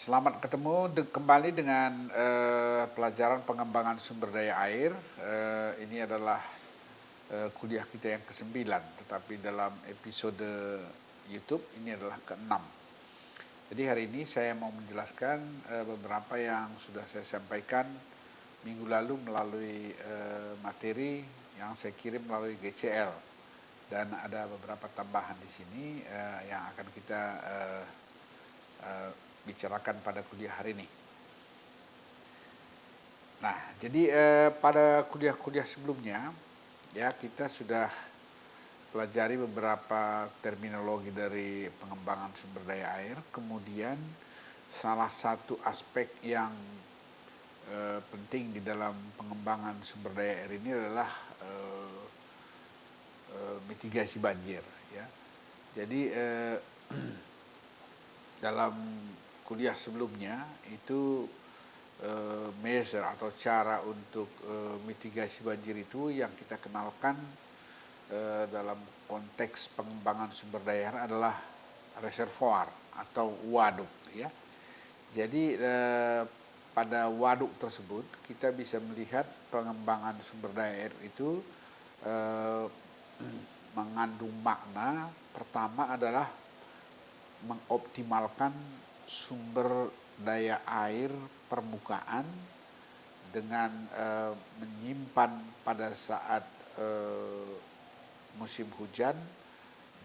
Selamat ketemu kembali dengan pelajaran pengembangan sumber daya air. Ini adalah kuliah kita yang ke-9, tetapi dalam episode YouTube ini adalah ke-6. Jadi hari ini saya mau menjelaskan beberapa yang sudah saya sampaikan minggu lalu melalui materi yang saya kirim melalui GCL, dan ada beberapa tambahan di sini yang akan kita bicarakan pada kuliah hari ini. Nah, jadi pada kuliah-kuliah sebelumnya ya kita sudah pelajari beberapa terminologi dari pengembangan sumber daya air. Kemudian salah satu aspek yang penting di dalam pengembangan sumber daya air ini adalah mitigasi banjir ya. Jadi dalam kuliah sebelumnya itu measure atau cara untuk mitigasi banjir itu yang kita kenalkan dalam konteks pengembangan sumber daya air adalah reservoir atau waduk ya. Jadi pada waduk tersebut kita bisa melihat pengembangan sumber daya air itu mengandung makna. Pertama adalah mengoptimalkan sumber daya air permukaan dengan menyimpan pada saat musim hujan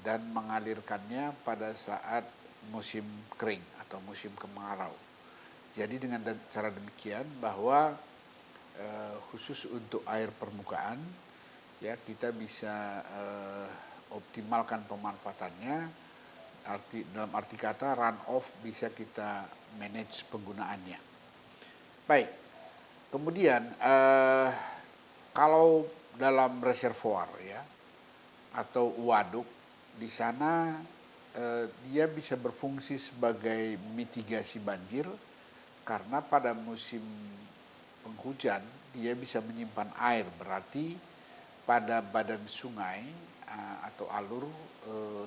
dan mengalirkannya pada saat musim kering atau musim kemarau. Jadi dengan cara demikian bahwa khusus untuk air permukaan ya kita bisa optimalkan pemanfaatannya. Dalam arti kata run off bisa kita manage penggunaannya. Baik, kemudian kalau dalam reservoir ya atau waduk, di sana dia bisa berfungsi sebagai mitigasi banjir karena pada musim penghujan dia bisa menyimpan air, berarti pada badan sungai atau alur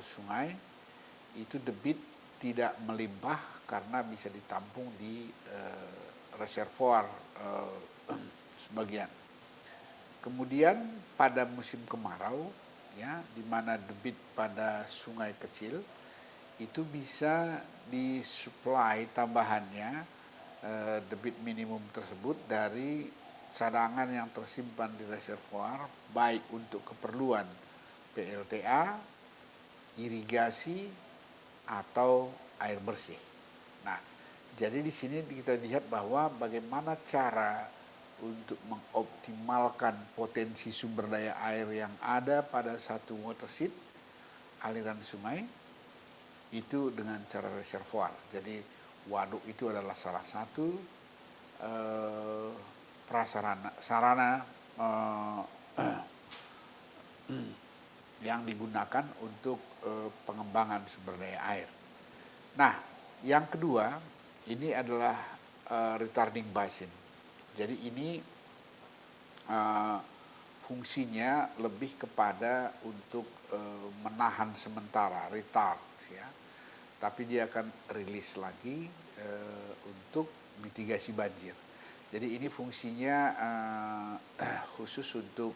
sungai itu debit tidak melimpah karena bisa ditampung di reservoir sebagian. Kemudian pada musim kemarau ya, di mana debit pada sungai kecil itu bisa disuplai tambahannya debit minimum tersebut dari cadangan yang tersimpan di reservoir, baik untuk keperluan PLTA, irigasi atau air bersih. Nah, jadi di sini kita lihat bahwa bagaimana cara untuk mengoptimalkan potensi sumber daya air yang ada pada satu watershed, aliran sungai, itu dengan cara reservoir. Jadi waduk itu adalah salah satu sarana yang digunakan untuk pengembangan sumber daya air. Nah, yang kedua ini adalah retarding basin. Jadi ini fungsinya lebih kepada untuk menahan sementara, retard ya. Tapi dia akan rilis lagi untuk mitigasi banjir. Jadi ini fungsinya khusus untuk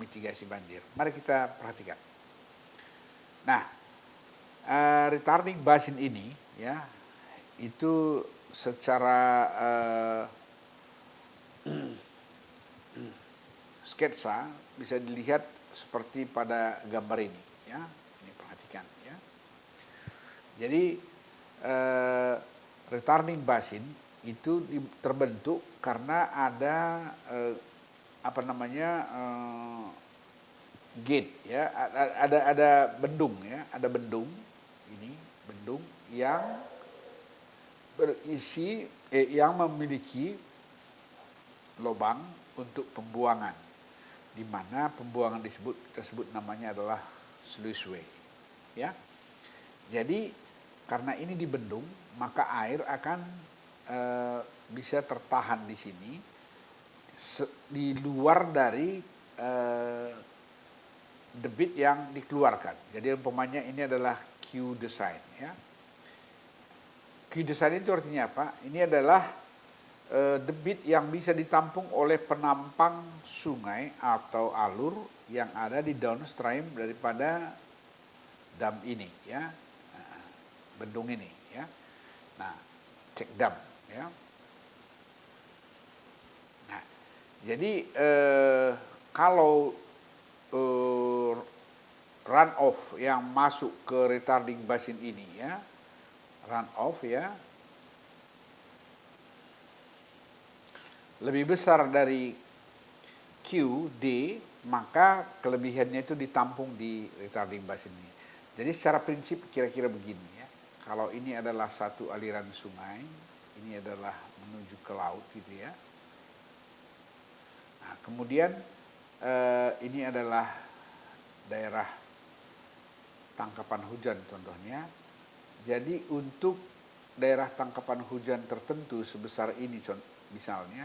mitigasi banjir. Mari kita perhatikan. Nah, retarding basin ini ya itu secara sketsa bisa dilihat seperti pada gambar ini ya. Ini perhatikan ya. Jadi retarding basin itu terbentuk karena ada gate ya, ada bendung ya, ada bendung ini, bendung yang berisi yang memiliki lubang untuk pembuangan, di mana pembuangan tersebut namanya adalah sluiceway ya. Jadi karena ini di bendung, maka air akan bisa tertahan di sini di luar dari debit yang dikeluarkan. Jadi umpamanya ini adalah Q design ya. Q-design itu artinya apa? Ini adalah debit yang bisa ditampung oleh penampang sungai atau alur yang ada di downstream daripada dam ini, ya, bendung ini, ya. Nah, cek dam, ya. Nah, jadi kalau runoff yang masuk ke retarding basin ini, ya, runoff, ya, lebih besar dari QD, maka kelebihannya itu ditampung di retarding basin ini. Jadi secara prinsip kira-kira begini, ya. Kalau ini adalah satu aliran sungai, ini adalah menuju ke laut gitu, ya. Nah, kemudian ini adalah daerah tangkapan hujan contohnya. Jadi untuk daerah tangkapan hujan tertentu sebesar ini misalnya,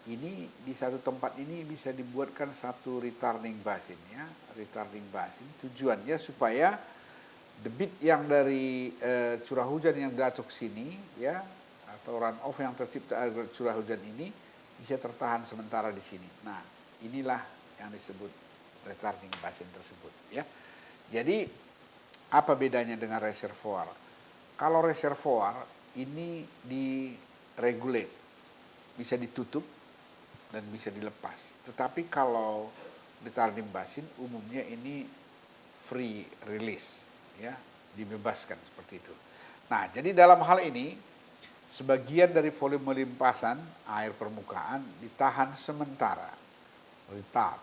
ini di satu tempat ini bisa dibuatkan satu retarding basin, ya, retarding basin. Tujuannya supaya debit yang dari curah hujan yang jatuh sini, ya, atau runoff yang tercipta dari curah hujan ini bisa tertahan sementara di sini. Nah, inilah yang disebut retarding basin tersebut, ya. Jadi apa bedanya dengan reservoir? Kalau reservoir ini diregulate, bisa ditutup dan bisa dilepas. Tetapi kalau retarding basin umumnya ini free release, ya, dibebaskan seperti itu. Nah, jadi dalam hal ini sebagian dari volume limpasan air permukaan ditahan sementara, retard,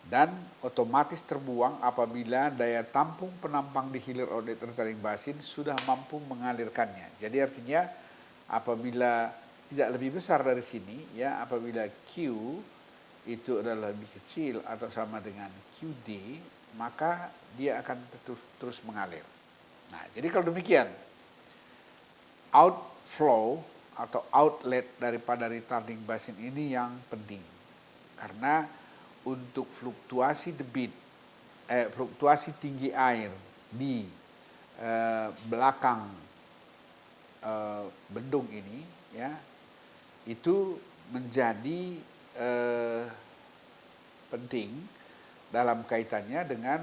dan otomatis terbuang apabila daya tampung penampang di hilir oleh retarding basin sudah mampu mengalirkannya. Jadi artinya apabila tidak lebih besar dari sini, ya, apabila Q itu adalah lebih kecil atau sama dengan QD, maka dia akan terus mengalir. Nah, jadi kalau demikian, outflow atau outlet daripada retarding basin ini yang penting. Karena untuk fluktuasi debit, fluktuasi tinggi air di belakang bendung ini, ya, itu menjadi penting dalam kaitannya dengan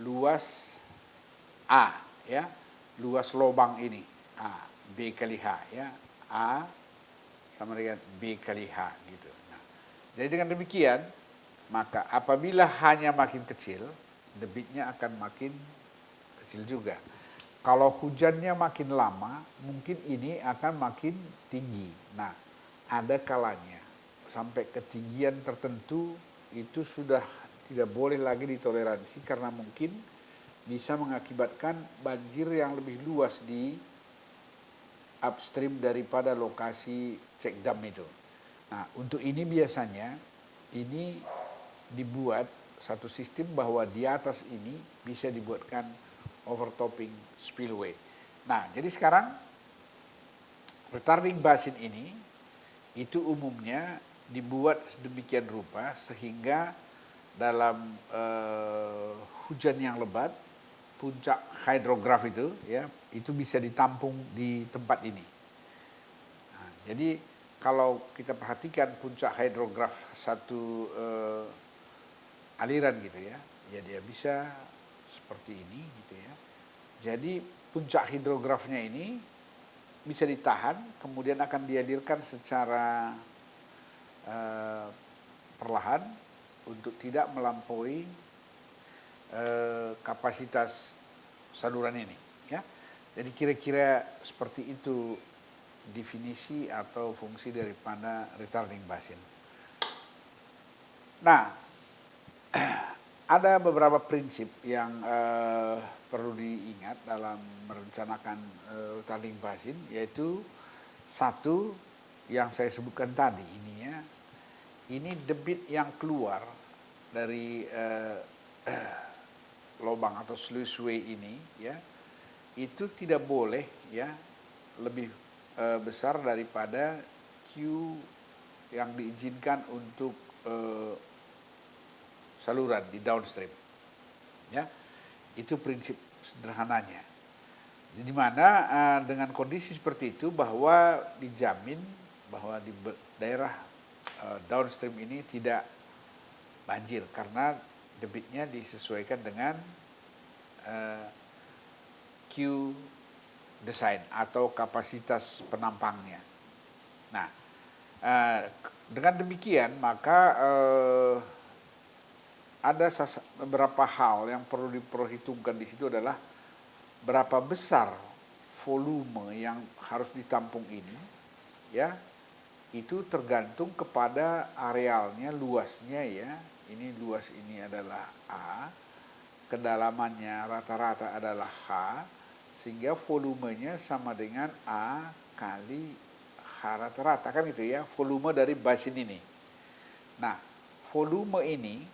luas A, ya, luas lubang ini A, B kali H, ya, A sama dengan B kali H gitu. Nah, jadi dengan demikian maka apabila hanya makin kecil, debitnya akan makin kecil juga. Kalau hujannya makin lama, mungkin ini akan makin tinggi. Nah, ada kalanya sampai ketinggian tertentu itu sudah tidak boleh lagi ditoleransi karena mungkin bisa mengakibatkan banjir yang lebih luas di upstream daripada lokasi cek dam itu. Nah, untuk ini biasanya ini dibuat satu sistem bahwa di atas ini bisa dibuatkan overtopping spillway. Nah, jadi sekarang retarding basin ini itu umumnya dibuat sedemikian rupa sehingga dalam hujan yang lebat, puncak hidrograf itu, ya, itu bisa ditampung di tempat ini. Nah, jadi kalau kita perhatikan puncak hidrograf satu aliran gitu, ya, ya dia bisa seperti ini gitu, ya. Jadi puncak hidrografnya ini bisa ditahan, kemudian akan dialirkan secara perlahan untuk tidak melampaui kapasitas saluran ini, ya. Jadi kira-kira seperti itu definisi atau fungsi daripada retarding basin. Nah, ada beberapa prinsip yang perlu diingat dalam merencanakan retarding basin, yaitu satu yang saya sebutkan tadi ini, ya, ini debit yang keluar dari lubang atau sluiceway ini, ya, itu tidak boleh, ya, lebih besar daripada Q yang diizinkan untuk saluran di downstream, ya. Itu prinsip sederhananya. Di mana dengan kondisi seperti itu bahwa dijamin bahwa di daerah downstream ini tidak banjir karena debitnya disesuaikan dengan Q design atau kapasitas penampangnya. Nah, dengan demikian maka ada beberapa hal yang perlu diperhitungkan di situ adalah berapa besar volume yang harus ditampung ini, ya, itu tergantung kepada arealnya, luasnya ya. Ini luas ini adalah A, kedalamannya rata-rata adalah H, sehingga volumenya sama dengan A kali H rata-rata, kan gitu ya, volume dari basin ini. Nah, volume ini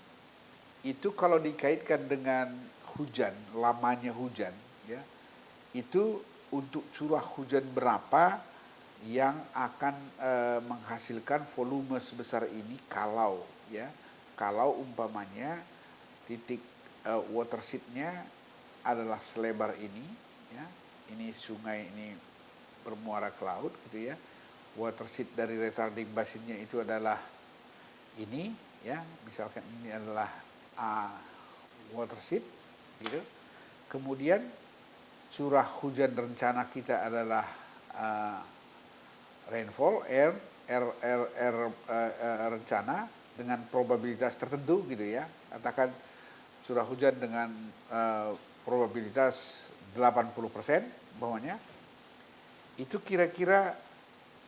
itu kalau dikaitkan dengan hujan, lamanya hujan, ya, itu untuk curah hujan berapa yang akan menghasilkan volume sebesar ini kalau umpamanya titik watershed-nya adalah selebar ini, ya, ini sungai ini bermuara ke laut gitu ya, watershed dari retarding basinnya itu adalah ini, ya, misalkan ini adalah watershed gitu. Kemudian curah hujan rencana kita adalah rainfall rencana dengan probabilitas tertentu gitu ya. Katakan curah hujan dengan probabilitas 80% umpamanya. Itu kira-kira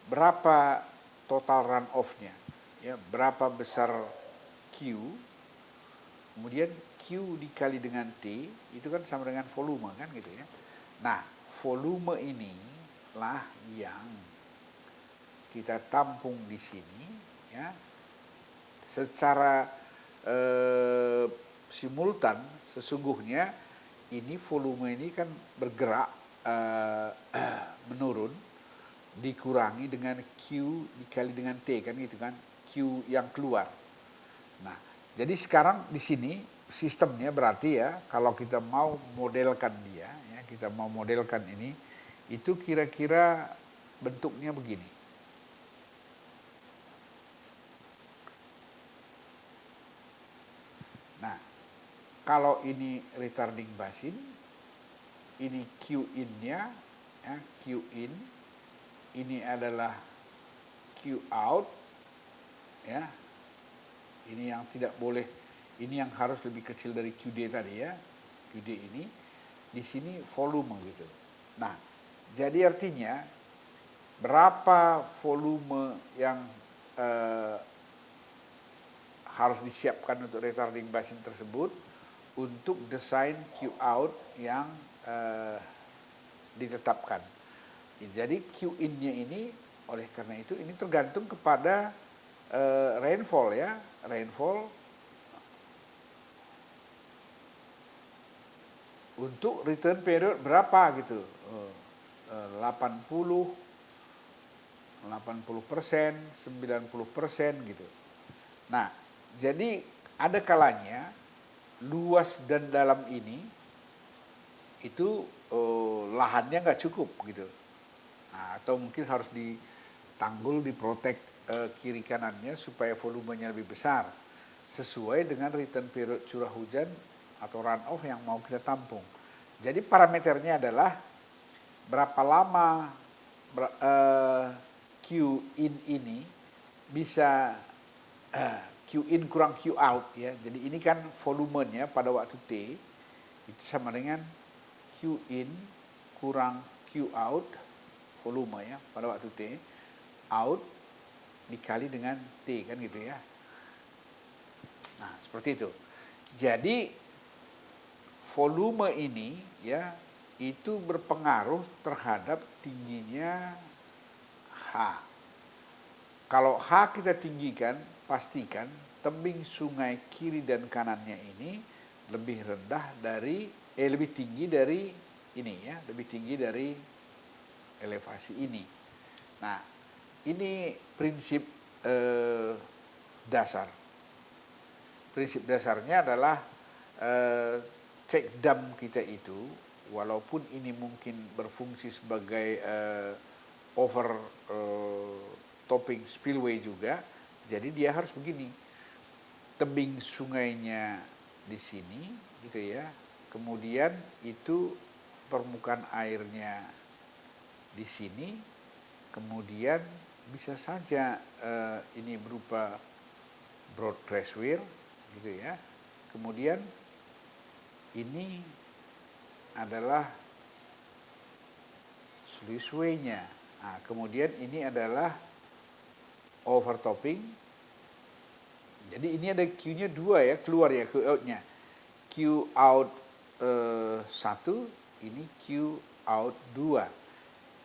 berapa total runoff-nya? Ya, berapa besar Q? Kemudian Q dikali dengan T itu kan sama dengan volume kan gitu ya. Nah, volume ini lah yang kita tampung di sini ya. Secara simultan sesungguhnya ini volume ini kan bergerak menurun dikurangi dengan Q dikali dengan T kan gitu kan, Q yang keluar. Nah, jadi sekarang di sini sistemnya berarti ya, kalau kita mau modelkan dia, ya, kita mau modelkan ini, itu kira-kira bentuknya begini. Nah, kalau ini retarding basin, ini Q in-nya, ya, Q in, ini adalah Q out, ya. Ini yang tidak boleh, ini yang harus lebih kecil dari QD tadi ya. QD ini, di sini volume gitu. Nah, jadi artinya berapa volume yang harus disiapkan untuk retarding basin tersebut untuk desain Q out yang ditetapkan. Jadi Q in-nya ini, oleh karena itu ini tergantung kepada rainfall ya, rainfall untuk return period berapa gitu, 80%, 90% gitu. Nah, jadi ada kalanya luas dan dalam ini itu lahannya nggak cukup gitu. Nah, atau mungkin harus ditanggul, diprotek kiri kanannya supaya volumenya lebih besar sesuai dengan return period curah hujan atau runoff yang mau kita tampung. Jadi parameternya adalah berapa lama Q in ini bisa Q in kurang Q out ya. Jadi ini kan volumenya pada waktu T itu sama dengan Q in kurang Q out, volume ya pada waktu T, out dikali dengan T kan gitu ya. Nah, seperti itu. Jadi volume ini ya itu berpengaruh terhadap tingginya H. Kalau H kita tinggikan, pastikan tebing sungai kiri dan kanannya ini lebih rendah dari lebih tinggi dari ini ya, lebih tinggi dari elevasi ini. Nah, ini prinsip dasar. Prinsip dasarnya adalah check dam kita itu walaupun ini mungkin berfungsi sebagai over topping spillway juga, jadi dia harus begini, tebing sungainya di sini gitu ya, kemudian itu permukaan airnya di sini, kemudian bisa saja ini berupa broad crest weir gitu ya, kemudian ini adalah sluiceway-nya. Nah, kemudian ini adalah overtopping. Jadi ini ada Q-nya 2 ya, keluar ya, Q out-nya. Q out 1, ini Q out 2.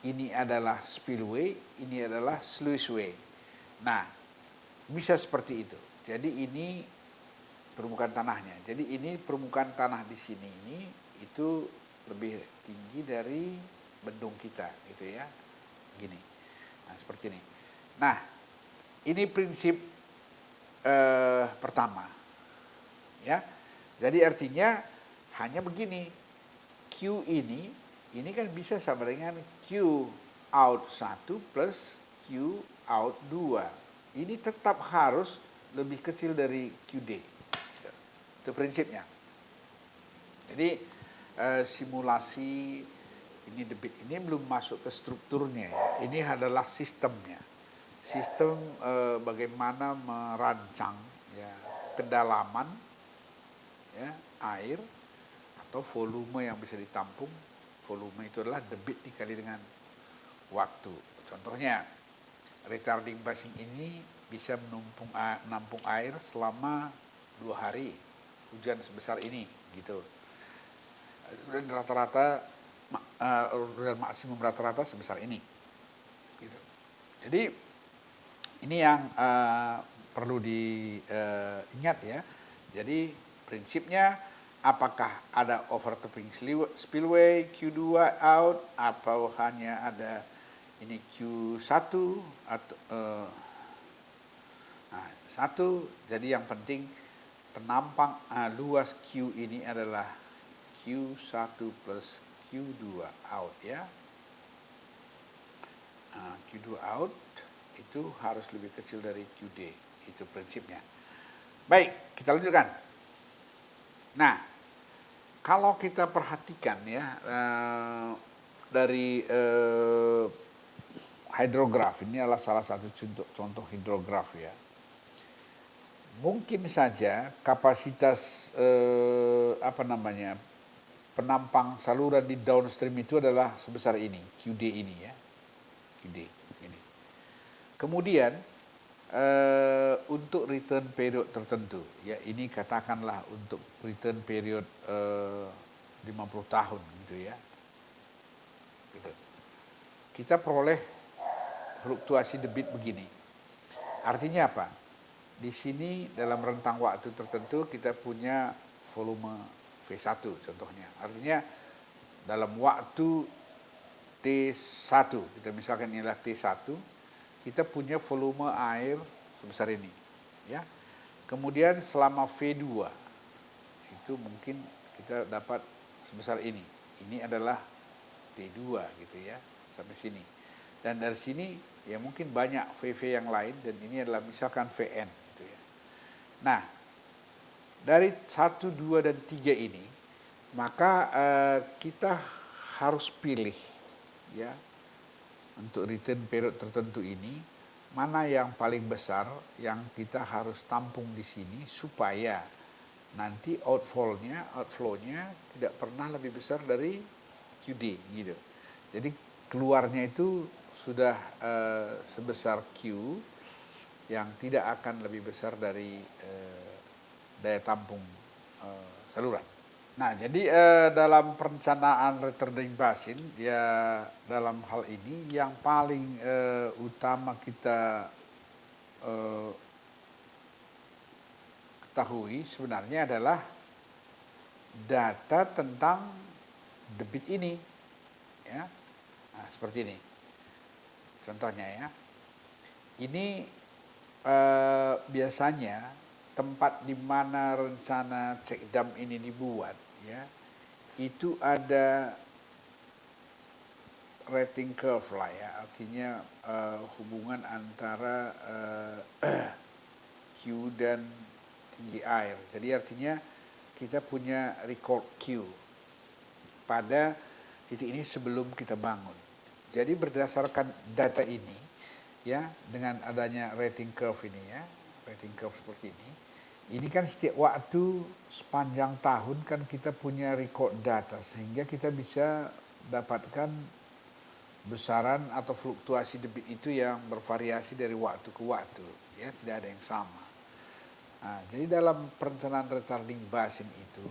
Ini adalah spillway, ini adalah sluiceway. Nah, bisa seperti itu. Jadi ini permukaan tanahnya. Jadi ini permukaan tanah di sini ini itu lebih tinggi dari bendung kita gitu ya. Gini. Nah, seperti ini. Nah, ini prinsip pertama. Ya. Jadi artinya hanya begini. Q ini kan bisa sama dengan Q out 1 plus Q out 2. Ini tetap harus lebih kecil dari QD. Itu prinsipnya. Jadi simulasi ini debit ini belum masuk ke strukturnya ya. Ini adalah sistemnya. Sistem bagaimana merancang ya kedalaman ya air atau volume yang bisa ditampung. Volume itu adalah debit dikali dengan waktu. Contohnya retarding basin ini bisa menampung air selama 2 hari. Hujan sebesar ini gitu. Dan rata-rata dan maksimum rata-rata sebesar ini. Gitu. Jadi ini yang perlu diingat ya. Jadi prinsipnya apakah ada overtopping spillway Q2 out atau hanya ada ini Q1 atau 1. Jadi yang penting penampang luas Q ini adalah Q1 plus Q2 out ya. Q2 out itu harus lebih kecil dari QD. Itu prinsipnya. Baik, kita lanjutkan. Nah, kalau kita perhatikan ya dari hidrograf, ini adalah salah satu contoh hidrograf ya. Mungkin saja kapasitas penampang saluran di downstream itu adalah sebesar ini, QD ini ya. QD ini. Kemudian untuk return period tertentu, ya ini katakanlah untuk return period 50 tahun gitu ya. Gitu. Kita peroleh fluktuasi debit begini. Artinya apa? Di sini dalam rentang waktu tertentu kita punya volume V1 contohnya. Artinya dalam waktu T1, kita misalkan inilah T1, kita punya volume air sebesar ini. Ya. Kemudian selama V2, itu mungkin kita dapat sebesar ini. Ini adalah T2 gitu ya, sampai sini. Dan dari sini ya mungkin banyak VV yang lain, dan ini adalah misalkan VN. Gitu ya. Nah, dari 1, 2, dan 3 ini, maka kita harus pilih ya untuk return period tertentu ini mana yang paling besar yang kita harus tampung di sini supaya nanti outflow-nya tidak pernah lebih besar dari QD gitu. Jadi keluarnya itu sudah sebesar Q yang tidak akan lebih besar dari daya tampung saluran. Nah, jadi dalam perencanaan retarding basin, ya dalam hal ini yang paling utama kita ketahui sebenarnya adalah data tentang debit ini, ya. Nah, seperti ini. Contohnya ya, ini biasanya tempat di mana rencana cek dam ini dibuat, ya, itu ada rating curve lah ya, artinya hubungan antara Q dan tinggi air. Jadi artinya kita punya record Q pada titik ini sebelum kita bangun. Jadi berdasarkan data ini, ya, dengan adanya rating curve ini ya, rating curve seperti ini kan setiap waktu sepanjang tahun kan kita punya record data sehingga kita bisa dapatkan besaran atau fluktuasi debit itu yang bervariasi dari waktu ke waktu, ya, tidak ada yang sama. Nah, jadi dalam perencanaan retarding basin itu,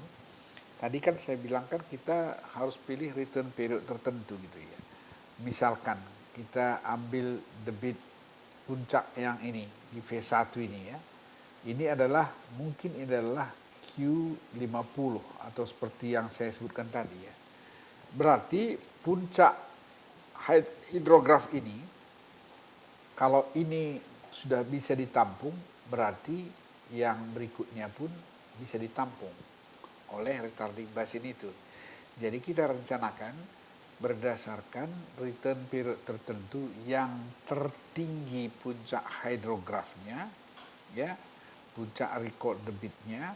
tadi kan saya bilang kan kita harus pilih return period tertentu gitu ya. Misalkan kita ambil debit puncak yang ini di V1 ini ya. Ini adalah mungkin Q50 atau seperti yang saya sebutkan tadi ya. Berarti puncak hidrograf ini kalau ini sudah bisa ditampung, berarti yang berikutnya pun bisa ditampung oleh retarding basin itu. Jadi kita rencanakan berdasarkan return period tertentu yang tertinggi puncak hidrografnya, ya, puncak record debitnya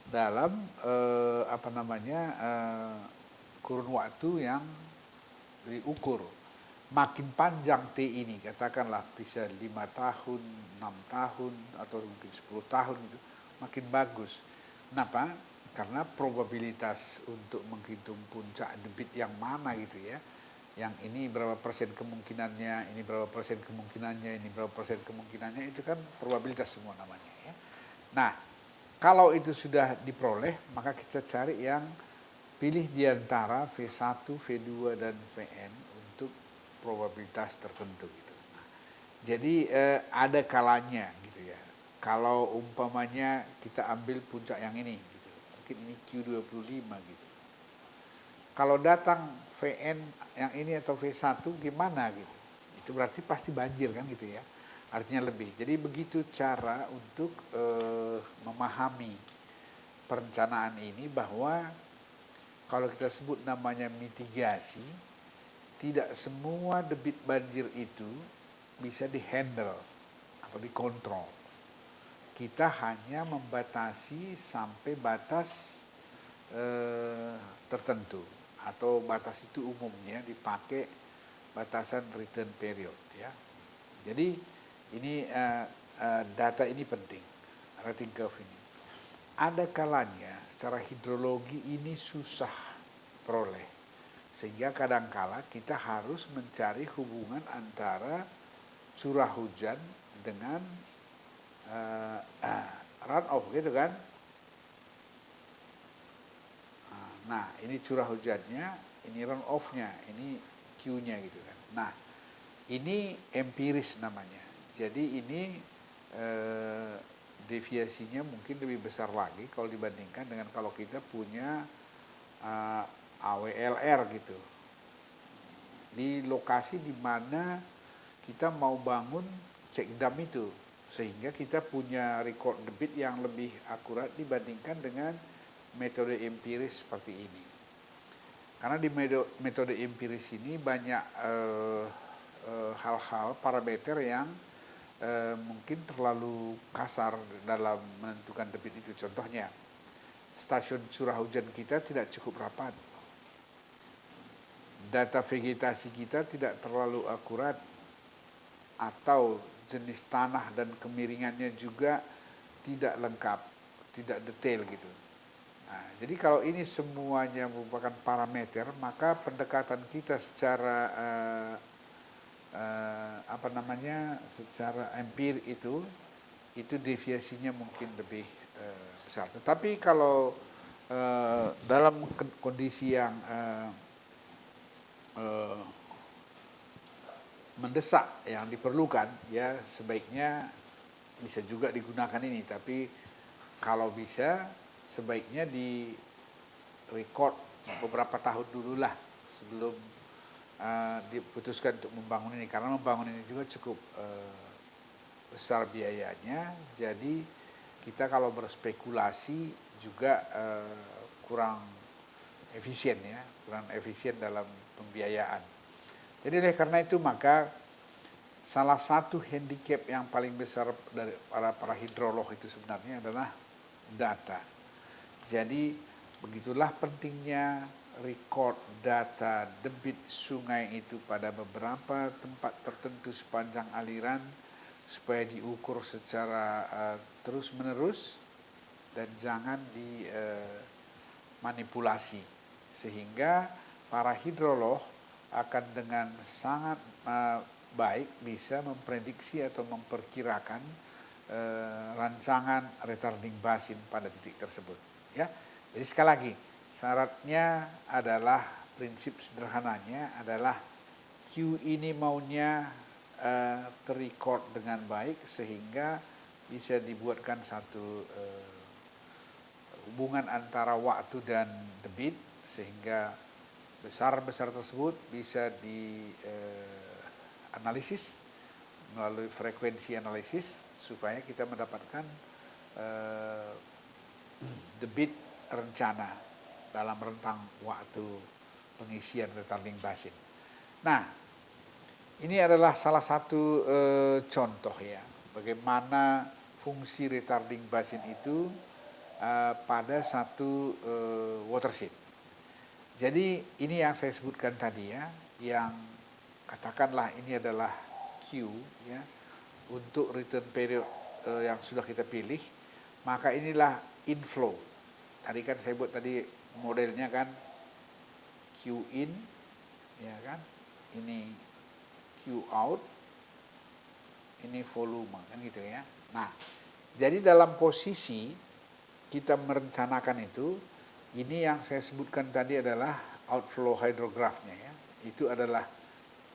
dalam kurun waktu yang diukur. Makin panjang T ini, katakanlah bisa 5 tahun, 6 tahun, atau mungkin 10 tahun gitu, makin bagus. Kenapa? Karena probabilitas untuk menghitung puncak debit yang mana gitu ya, yang ini berapa persen kemungkinannya, ini berapa persen kemungkinannya, ini berapa persen kemungkinannya, itu kan probabilitas semua namanya ya. Nah, kalau itu sudah diperoleh, maka kita cari yang pilih di antara V1, V2, dan Vn untuk probabilitas tertentu gitu. Nah, jadi ada kalanya gitu ya. Kalau umpamanya kita ambil puncak yang ini gitu. Mungkin ini Q25 gitu. Kalau datang Vn yang ini atau V1 gimana gitu. Itu berarti pasti banjir kan gitu ya. Artinya lebih. Jadi begitu cara untuk memahami perencanaan ini, bahwa kalau kita sebut namanya mitigasi, tidak semua debit banjir itu bisa dihandle atau dikontrol. Kita hanya membatasi sampai batas tertentu, atau batas itu umumnya dipakai batasan return period ya. Jadi ini data ini penting, rating curve ini. Ada kalanya secara hidrologi ini susah peroleh, sehingga kadangkala kita harus mencari hubungan antara curah hujan dengan runoff gitu kan. Nah, ini curah hujannya, ini runoff-nya, ini Q-nya gitu kan. Nah, ini empiris namanya. Jadi ini deviasinya mungkin lebih besar lagi kalau dibandingkan dengan kalau kita punya AWLR gitu. Di lokasi di mana kita mau bangun cek dam itu, sehingga kita punya record debit yang lebih akurat dibandingkan dengan metode empiris seperti ini. Karena di metode empiris ini banyak hal-hal parameter yang mungkin terlalu kasar dalam menentukan debit itu. Contohnya, stasiun curah hujan kita tidak cukup rapat, data vegetasi kita tidak terlalu akurat, atau jenis tanah dan kemiringannya juga tidak lengkap, tidak detail gitu. Nah, jadi kalau ini semuanya merupakan parameter, maka pendekatan kita secara secara empir itu deviasinya mungkin lebih besar. Tetapi kalau dalam kondisi yang mendesak yang diperlukan, ya sebaiknya bisa juga digunakan ini. Tapi kalau bisa sebaiknya di record beberapa tahun dulu lah sebelum diputuskan untuk membangun ini, karena membangun ini juga cukup besar biayanya. Jadi kita kalau berspekulasi juga kurang efisien ya, kurang efisien dalam pembiayaan. Jadi oleh karena itu maka salah satu handicap yang paling besar dari para hidrolog itu sebenarnya adalah data. Jadi begitulah pentingnya record data debit sungai itu pada beberapa tempat tertentu sepanjang aliran supaya diukur secara terus-menerus dan jangan dimanipulasi sehingga para hidrolog akan dengan sangat baik bisa memprediksi atau memperkirakan rancangan retarding basin pada titik tersebut ya. Jadi sekali lagi syaratnya adalah prinsip sederhananya adalah Q ini maunya terrecord dengan baik sehingga bisa dibuatkan satu hubungan antara waktu dan debit sehingga besar-besar tersebut bisa dianalisis melalui frekuensi analisis supaya kita mendapatkan debit rencana dalam rentang waktu pengisian retarding basin. Nah, ini adalah salah satu contoh ya bagaimana fungsi retarding basin itu pada satu watershed. Jadi ini yang saya sebutkan tadi ya, yang katakanlah ini adalah Q ya untuk return period yang sudah kita pilih, maka inilah inflow. Tadi kan saya buat tadi modelnya kan Q in ya kan, ini Q out, ini volume kan gitu ya. Nah, jadi dalam posisi kita merencanakan itu, ini yang saya sebutkan tadi adalah outflow hydrographnya ya. Itu adalah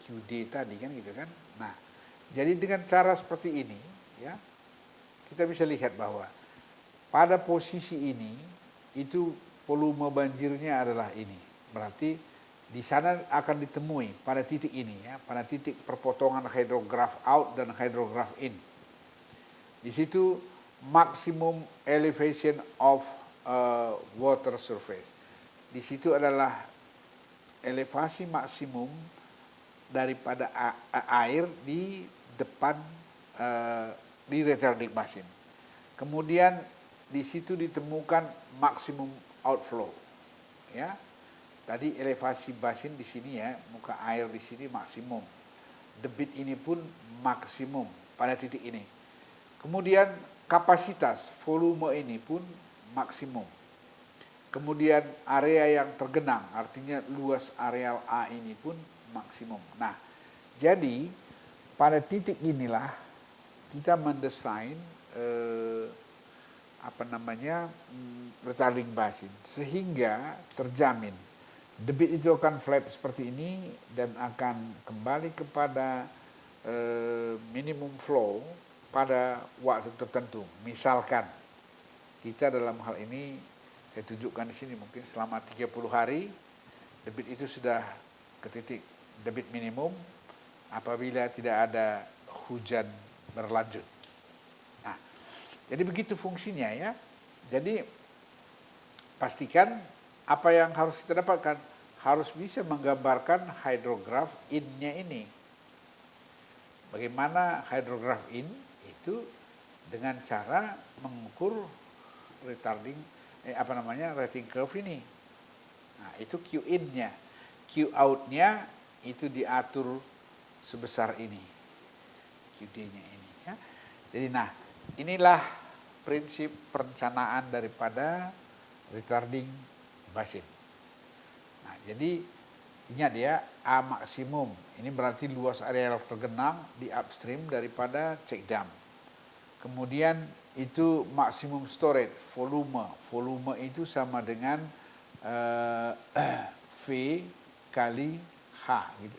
QD tadi kan gitu kan. Nah, jadi dengan cara seperti ini ya, kita bisa lihat bahwa pada posisi ini itu volume banjirnya adalah ini. Berarti di sana akan ditemui pada titik ini ya, pada titik perpotongan hydrograph out dan hydrograph in. Di situ maximum elevation of water surface. Di situ adalah elevasi maksimum daripada air di depan di retarding basin. Kemudian di situ ditemukan maksimum outflow. Ya. Tadi elevasi basin di sini ya, muka air di sini maksimum. Debit ini pun maksimum pada titik ini. Kemudian kapasitas volume ini pun maksimum. Kemudian area yang tergenang, artinya luas areal A ini pun maksimum. Nah, jadi pada titik inilah kita mendesain retarding basin sehingga terjamin debit itu akan flat seperti ini dan akan kembali kepada minimum flow pada waktu tertentu. Misalkan kita dalam hal ini saya tunjukkan di sini mungkin selama 30 hari debit itu sudah ke titik debit minimum apabila tidak ada hujan berlanjut. Nah, jadi begitu fungsinya ya. Jadi pastikan apa yang harus kita dapatkan harus bisa menggambarkan hydrograph in-nya ini. Bagaimana hydrograph in itu dengan cara mengukur retarding rating curve ini. Nah, itu Q in-nya. Q out-nya itu diatur sebesar ini. QD-nya ini ya. Jadi nah, inilah prinsip perencanaan daripada retarding basin. Nah, jadi ingat ya, A maksimum. Ini berarti luas area tergenang di upstream daripada check dam. Kemudian itu maksimum storage, volume. Volume itu sama dengan V kali H. Gitu.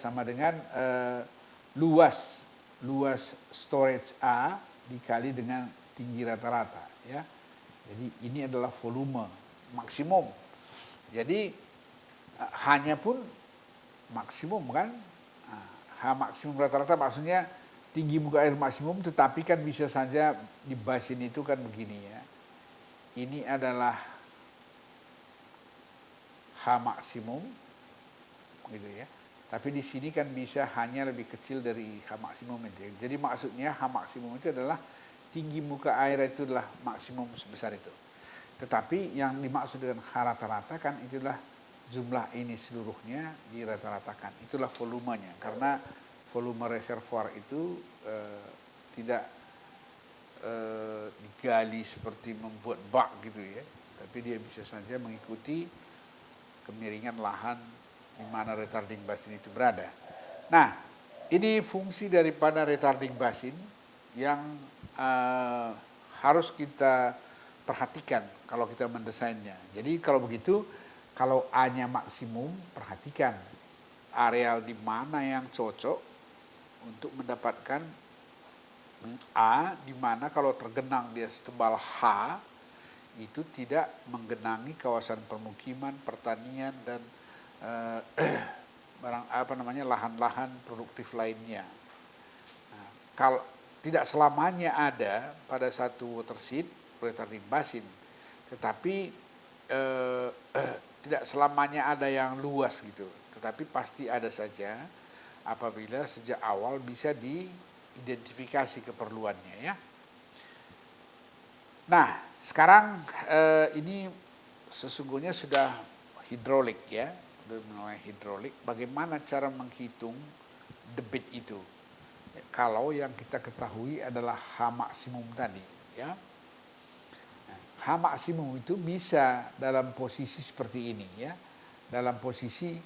Sama dengan luas storage A dikali dengan tinggi rata-rata. Ya. Jadi ini adalah volume maksimum. Jadi H-nya pun maksimum kan. H maksimum rata-rata maksudnya tinggi muka air maksimum, tetapi kan bisa saja di basin itu kan begini ya. Ini adalah H maksimum, gitu ya. Tapi di sini kan bisa hanya lebih kecil dari H maksimum itu. Jadi maksudnya H maksimum itu adalah tinggi muka air itu adalah maksimum sebesar itu. Tetapi yang dimaksud dengan H rata-rata kan itulah jumlah ini seluruhnya dirata-ratakan. Itulah volumenya. Karena volume reservoir itu tidak digali seperti membuat bak gitu ya. Tapi dia bisa saja mengikuti kemiringan lahan di mana retarding basin itu berada. Nah, ini fungsi daripada retarding basin yang harus kita perhatikan kalau kita mendesainnya. Jadi kalau begitu, kalau A-nya maksimum, perhatikan areal di mana yang cocok untuk mendapatkan A, di mana kalau tergenang dia setebal H, itu tidak menggenangi kawasan permukiman, pertanian, dan lahan-lahan produktif lainnya. Nah, kalau tidak selamanya ada pada satu water sheet retarding basin, tetapi tidak selamanya ada yang luas gitu. Tetapi pasti ada saja apabila sejak awal bisa diidentifikasi keperluannya ya. Nah, sekarang ini sesungguhnya sudah hidrolik ya, mengenai hidrolik. Bagaimana cara menghitung debit itu? Kalau yang kita ketahui adalah H maksimum tadi, ya. H maksimum itu bisa dalam posisi seperti ini, ya. Dalam posisi,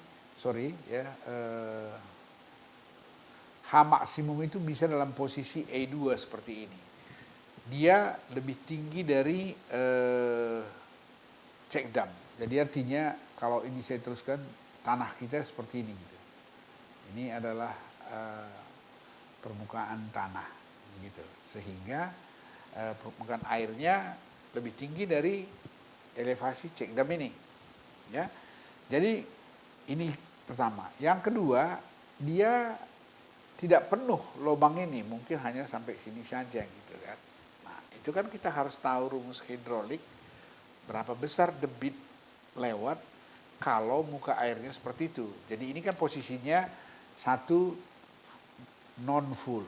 H maksimum itu bisa dalam posisi E2 seperti ini. Dia lebih tinggi dari check dam. Jadi artinya kalau ini saya teruskan, tanah kita seperti ini gitu. Ini adalah permukaan tanah gitu. Sehingga permukaan airnya lebih tinggi dari elevasi check dam ini. Ya. Jadi ini pertama. Yang kedua, dia tidak penuh lubang ini, mungkin hanya sampai sini saja gitu kan. Nah, itu kan kita harus tahu rumus hidrolik, berapa besar debit lewat kalau muka airnya seperti itu. Jadi ini kan posisinya satu non full.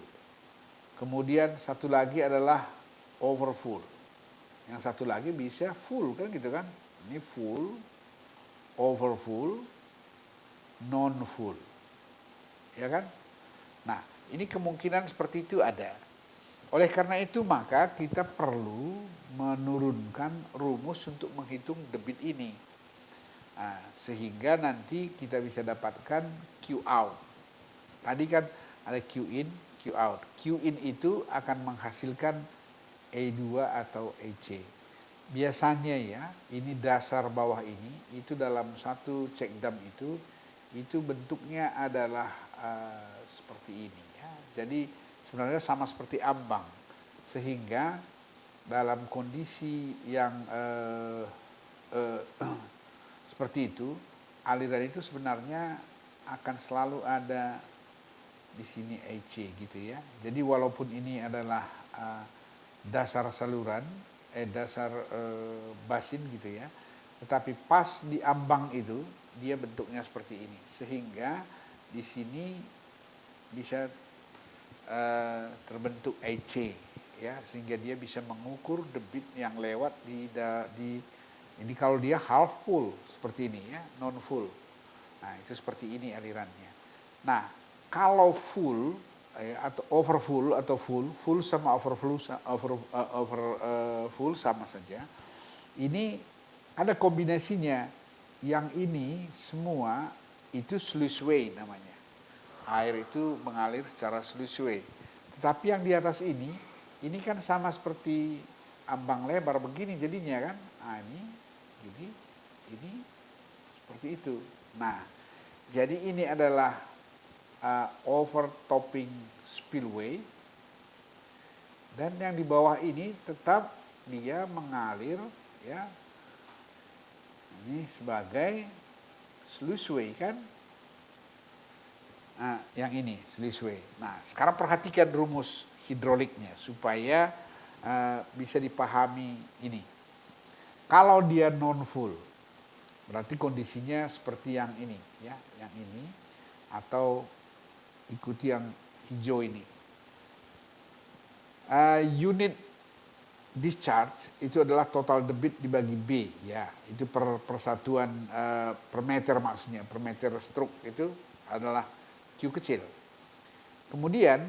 Kemudian satu lagi adalah overfull. Yang satu lagi bisa full kan gitu kan. Ini full, overfull, non full. Ya kan? Nah, ini kemungkinan seperti itu ada. Oleh karena itu maka kita perlu menurunkan rumus untuk menghitung debit ini. Nah, sehingga nanti kita bisa dapatkan Q out. Tadi kan ada Q in, Q out. Q in itu akan menghasilkan E2 atau EC. Biasanya ya, ini dasar bawah ini, itu dalam satu check dam itu bentuknya adalah seperti ini ya. Jadi sebenarnya sama seperti ambang, sehingga dalam kondisi yang seperti itu, aliran itu sebenarnya akan selalu ada di sini EC gitu ya. Jadi walaupun ini adalah dasar saluran, dasar basin gitu ya, tetapi pas di ambang itu dia bentuknya seperti ini, sehingga di sini bisa terbentuk EC ya, sehingga dia bisa mengukur debit yang lewat di ini kalau dia half full seperti ini ya, non full. Nah, itu seperti ini alirannya. Nah, kalau full atau overfull atau full sama overfull sama saja. Ini ada kombinasinya. Yang ini semua itu sluice way namanya. Air itu mengalir secara sluice way. Tetapi yang di atas ini kan sama seperti ambang lebar begini jadinya kan. Nah, ini seperti itu. Nah, jadi ini adalah overtopping spillway, dan yang di bawah ini tetap dia mengalir ya, ini sebagai sluiceway kan. Nah, yang ini sluiceway. Nah, sekarang perhatikan rumus hidroliknya supaya bisa dipahami ini. Kalau dia non full, Berarti kondisinya seperti yang ini, ya, yang ini, atau ikuti yang hijau ini. Unit discharge itu adalah total debit dibagi B, ya, itu per persatuan per meter maksudnya, per meter stroke itu adalah Q kecil. Kemudian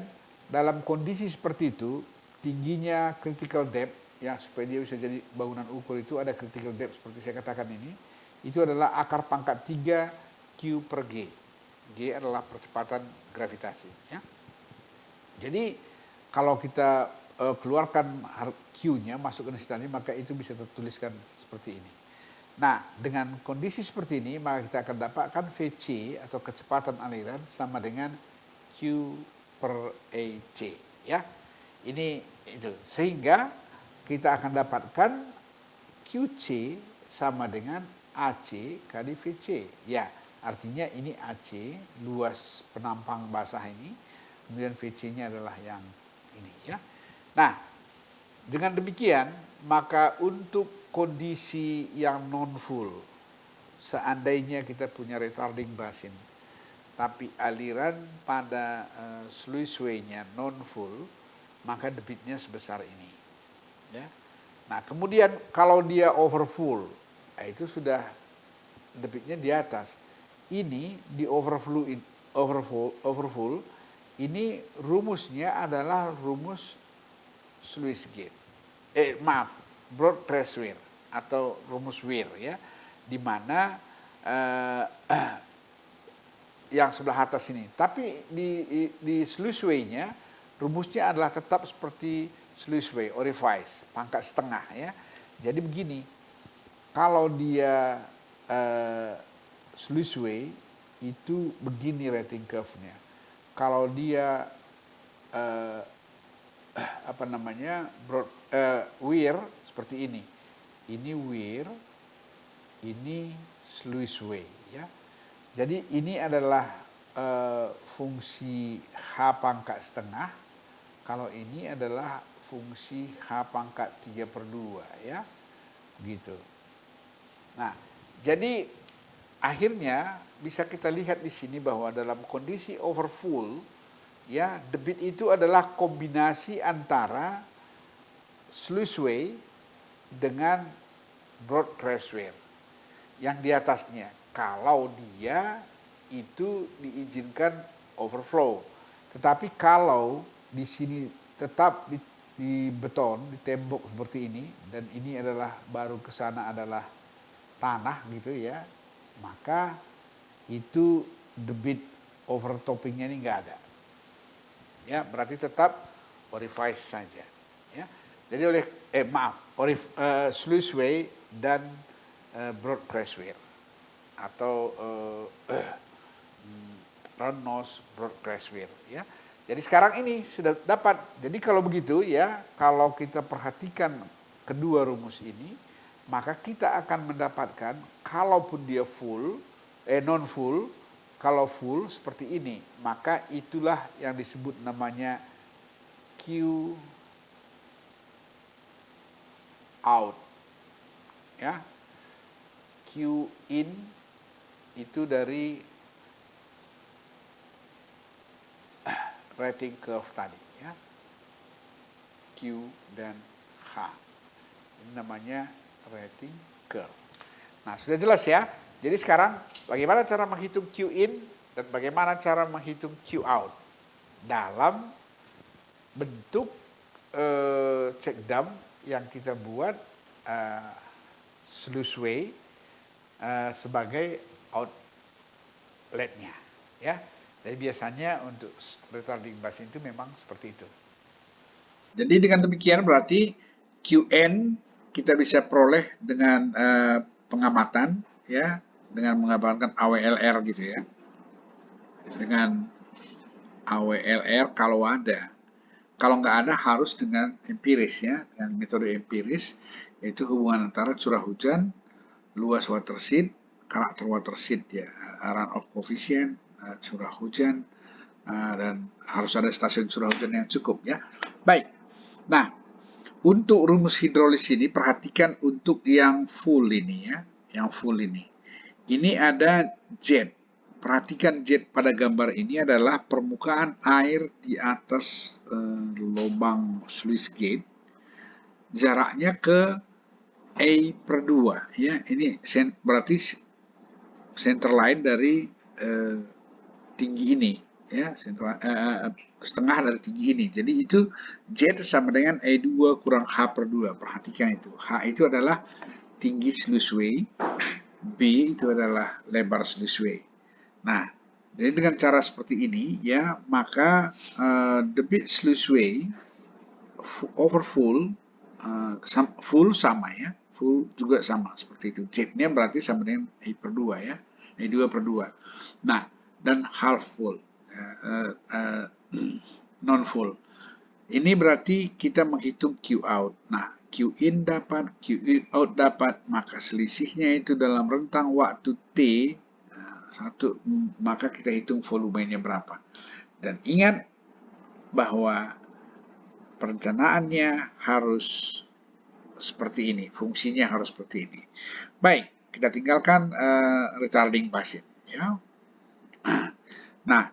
dalam kondisi seperti itu, tingginya critical depth, ya, supaya dia bisa jadi bangunan ukur itu ada critical depth seperti saya katakan ini, itu adalah akar pangkat 3 Q per G. G adalah percepatan gravitasi, ya. Jadi kalau kita keluarkan Q-nya, masukkan di sini, maka itu bisa tertuliskan seperti ini. Nah, dengan kondisi seperti ini, maka kita akan dapatkan VC atau kecepatan aliran sama dengan Q per AC, ya. Ini itu. Sehingga kita akan dapatkan QC sama dengan AC kali VC. Ya, artinya ini AC, luas penampang basah ini, kemudian VC-nya adalah yang ini, ya. Nah, dengan demikian, maka untuk kondisi yang non-full, seandainya kita punya retarding basin, tapi aliran pada sluiceway-nya non-full, maka debitnya sebesar ini, ya. Nah, kemudian kalau dia overfull, itu sudah debitnya di atas. Ini di overfull, ini rumusnya adalah rumus sluice gate. Broad trace weir atau rumus weir, ya, di mana yang sebelah atas ini. Tapi di sluiceway-nya rumusnya adalah tetap seperti sluiceway, orifice, pangkat setengah, ya. Jadi begini, kalau dia sluiceway itu begini rating curve-nya. Kalau dia weir seperti ini. Ini weir, ini sluiceway, ya. Jadi ini adalah fungsi H pangkat setengah. Kalau ini adalah fungsi H pangkat 3/2, ya. Gitu. Nah, jadi akhirnya bisa kita lihat di sini bahwa dalam kondisi overfull, ya, debit itu adalah kombinasi antara sluiceway dengan broad trace weir yang di atasnya, kalau dia itu diizinkan overflow. Tetapi kalau di sini tetap di beton, di tembok seperti ini, dan ini adalah baru ke sana adalah tanah gitu, ya, maka itu debit overtoppingnya ini nggak ada, ya, berarti tetap orifice saja, ya. Jadi sluiceway dan broad trace weir atau round nose broad trace weir, ya. Jadi sekarang ini sudah dapat. Jadi kalau begitu, ya, kalau kita perhatikan kedua rumus ini, maka kita akan mendapatkan kalaupun dia non full, kalau full seperti ini, maka itulah yang disebut namanya Q out, ya. Q in itu dari rating curve tadi, ya. Q dan H. Ini namanya rating curve. Nah, sudah jelas, ya. Jadi sekarang bagaimana cara menghitung Q in dan bagaimana cara menghitung Q out dalam bentuk check dam yang kita buat sluiceway sebagai outletnya, ya. Jadi biasanya untuk retarding basin itu memang seperti itu. Jadi dengan demikian berarti QN kita bisa peroleh dengan pengamatan, ya, dengan mengamatan AWLR gitu, ya. Dengan AWLR kalau ada. Kalau nggak ada harus dengan empiris, ya, dengan metode empiris, yaitu hubungan antara curah hujan, luas watershed, karakter watershed, ya, runoff coefficient, curah hujan, dan harus ada stasiun curah hujan yang cukup, ya. Baik. Nah, untuk rumus hidrolis ini perhatikan untuk yang full ini, ya, yang full ini. Ini ada jet. Perhatikan jet pada gambar ini adalah permukaan air di atas lubang sluice gate. Jaraknya ke A/2 ya. Ini berarti center line dari tinggi ini ya, setengah dari tinggi ini. Jadi itu jet sama dengan A2 kurang H/2. Perhatikan itu. H itu adalah tinggi sluiceway, B itu adalah lebar sluiceway. Nah, jadi dengan cara seperti ini ya, maka debit sluiceway overfull full sama ya, full juga sama seperti itu. Jetnya berarti sama dengan A/2 ya, A2/2. Nah, dan half full, non full. Ini berarti kita menghitung Q out. Nah, Q in dapat, Q out dapat, maka selisihnya itu dalam rentang waktu T maka kita hitung volumenya berapa. Dan ingat bahwa perencanaannya harus seperti ini, fungsinya harus seperti ini. Baik, kita tinggalkan retarding basin. Ya. Nah,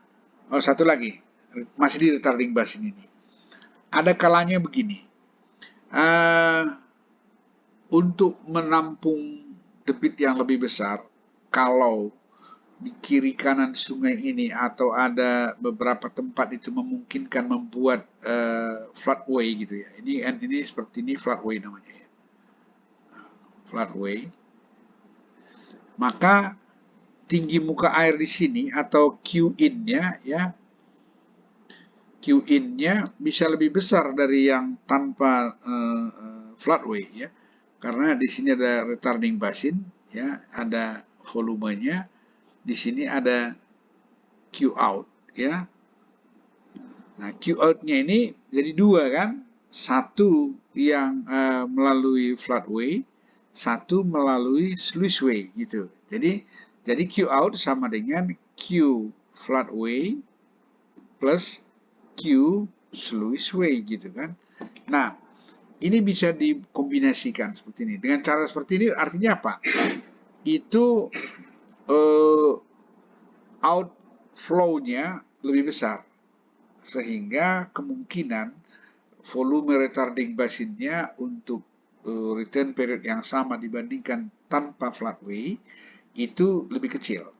satu lagi, masih di retarding basin ini. Ada kalanya begini, untuk menampung debit yang lebih besar, kalau di kiri kanan sungai ini atau ada beberapa tempat itu memungkinkan membuat floodway gitu ya. Ini seperti ini floodway namanya ya. Floodway. Maka tinggi muka air di sini atau Q in-nya ya. Q in-nya bisa lebih besar dari yang tanpa floodway ya. Karena di sini ada retarding basin ya, ada volumenya. Di sini ada Q out ya. Nah, Q out-nya ini jadi dua kan? Satu yang melalui floodway, satu melalui sluiceway gitu. Jadi Q out sama dengan Q floodway plus Q sluiceway gitu kan. Nah, ini bisa dikombinasikan seperti ini. Dengan cara seperti ini artinya apa? Itu outflow-nya lebih besar, sehingga kemungkinan volume retarding basinnya untuk return period yang sama dibandingkan tanpa floodway itu lebih kecil.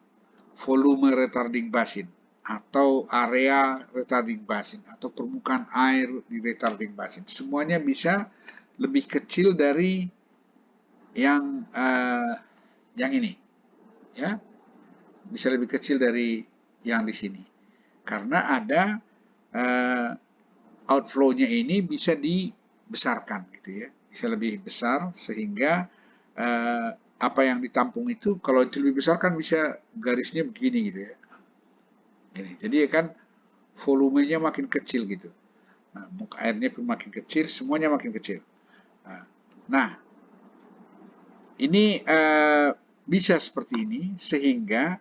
Volume retarding basin atau area retarding basin atau permukaan air di retarding basin, semuanya bisa lebih kecil dari yang ini ya, bisa lebih kecil dari yang di sini karena ada outflow-nya ini bisa dibesarkan gitu ya, bisa lebih besar sehingga apa yang ditampung itu kalau itu lebih besar kan bisa garisnya begini gitu ya. Ini. Jadi kan volumenya makin kecil gitu. Nah, muka airnya pun makin kecil, semuanya makin kecil. Nah, ini bisa seperti ini sehingga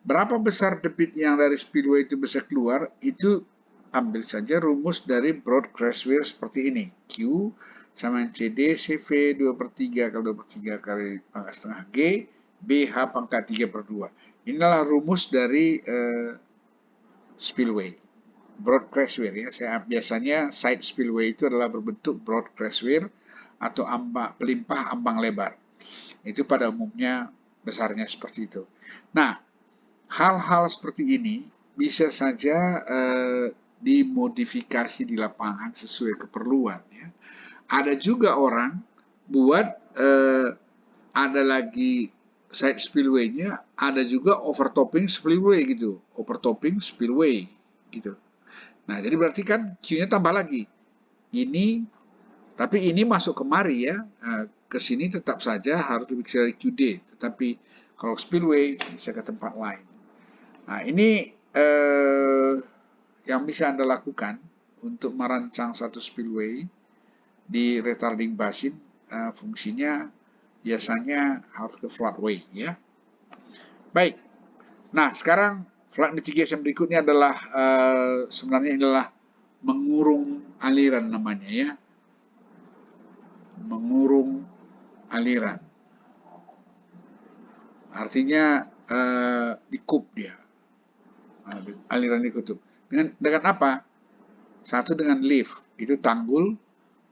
berapa besar debit yang dari spillway itu bisa keluar, itu ambil saja rumus dari Broad-Creswell seperti ini. Q sama CD CV 2/3 kali 2/3 kali pangkat setengah G, BH pangkat 3/2. Inilah rumus dari spillway. Broad-Creswell ya. Biasanya side spillway itu adalah berbentuk Broad-Creswell atau pelimpah ambang lebar. Itu pada umumnya besarnya seperti itu. Nah, hal-hal seperti ini bisa saja dimodifikasi di lapangan sesuai keperluan. Ya. Ada juga orang buat ada lagi side spillway-nya, ada juga overtopping spillway gitu, overtopping spillway gitu. Nah, jadi berarti kan Q-nya tambah lagi. Ini, tapi ini masuk kemari ya, ke sini tetap saja harus lebih kecil dari QD, tetapi kalau spillway bisa ke tempat lain. Nah, ini yang bisa Anda lakukan untuk merancang satu spillway di retarding basin. Fungsinya biasanya harus ke floodway ya. Baik. Nah, sekarang flood mitigation berikutnya adalah sebenarnya adalah mengurung aliran namanya ya. Mengurung aliran. artinya dikup dia, aliran dikutup. Dengan apa? Satu dengan lift, itu tanggul.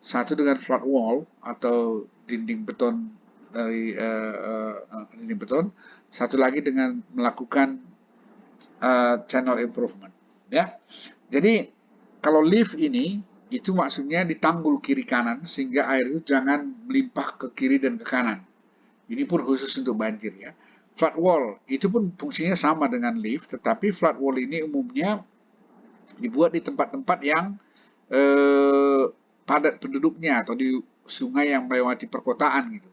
Satu dengan flat wall atau dinding beton dari dinding beton. Satu lagi dengan melakukan channel improvement. Ya, jadi kalau lift ini itu maksudnya ditanggul kiri kanan sehingga air itu jangan melimpah ke kiri dan ke kanan. Ini pun khusus untuk banjir ya. Flat wall itu pun fungsinya sama dengan lift, tetapi flat wall ini umumnya dibuat di tempat-tempat yang padat penduduknya atau di sungai yang melewati perkotaan gitu.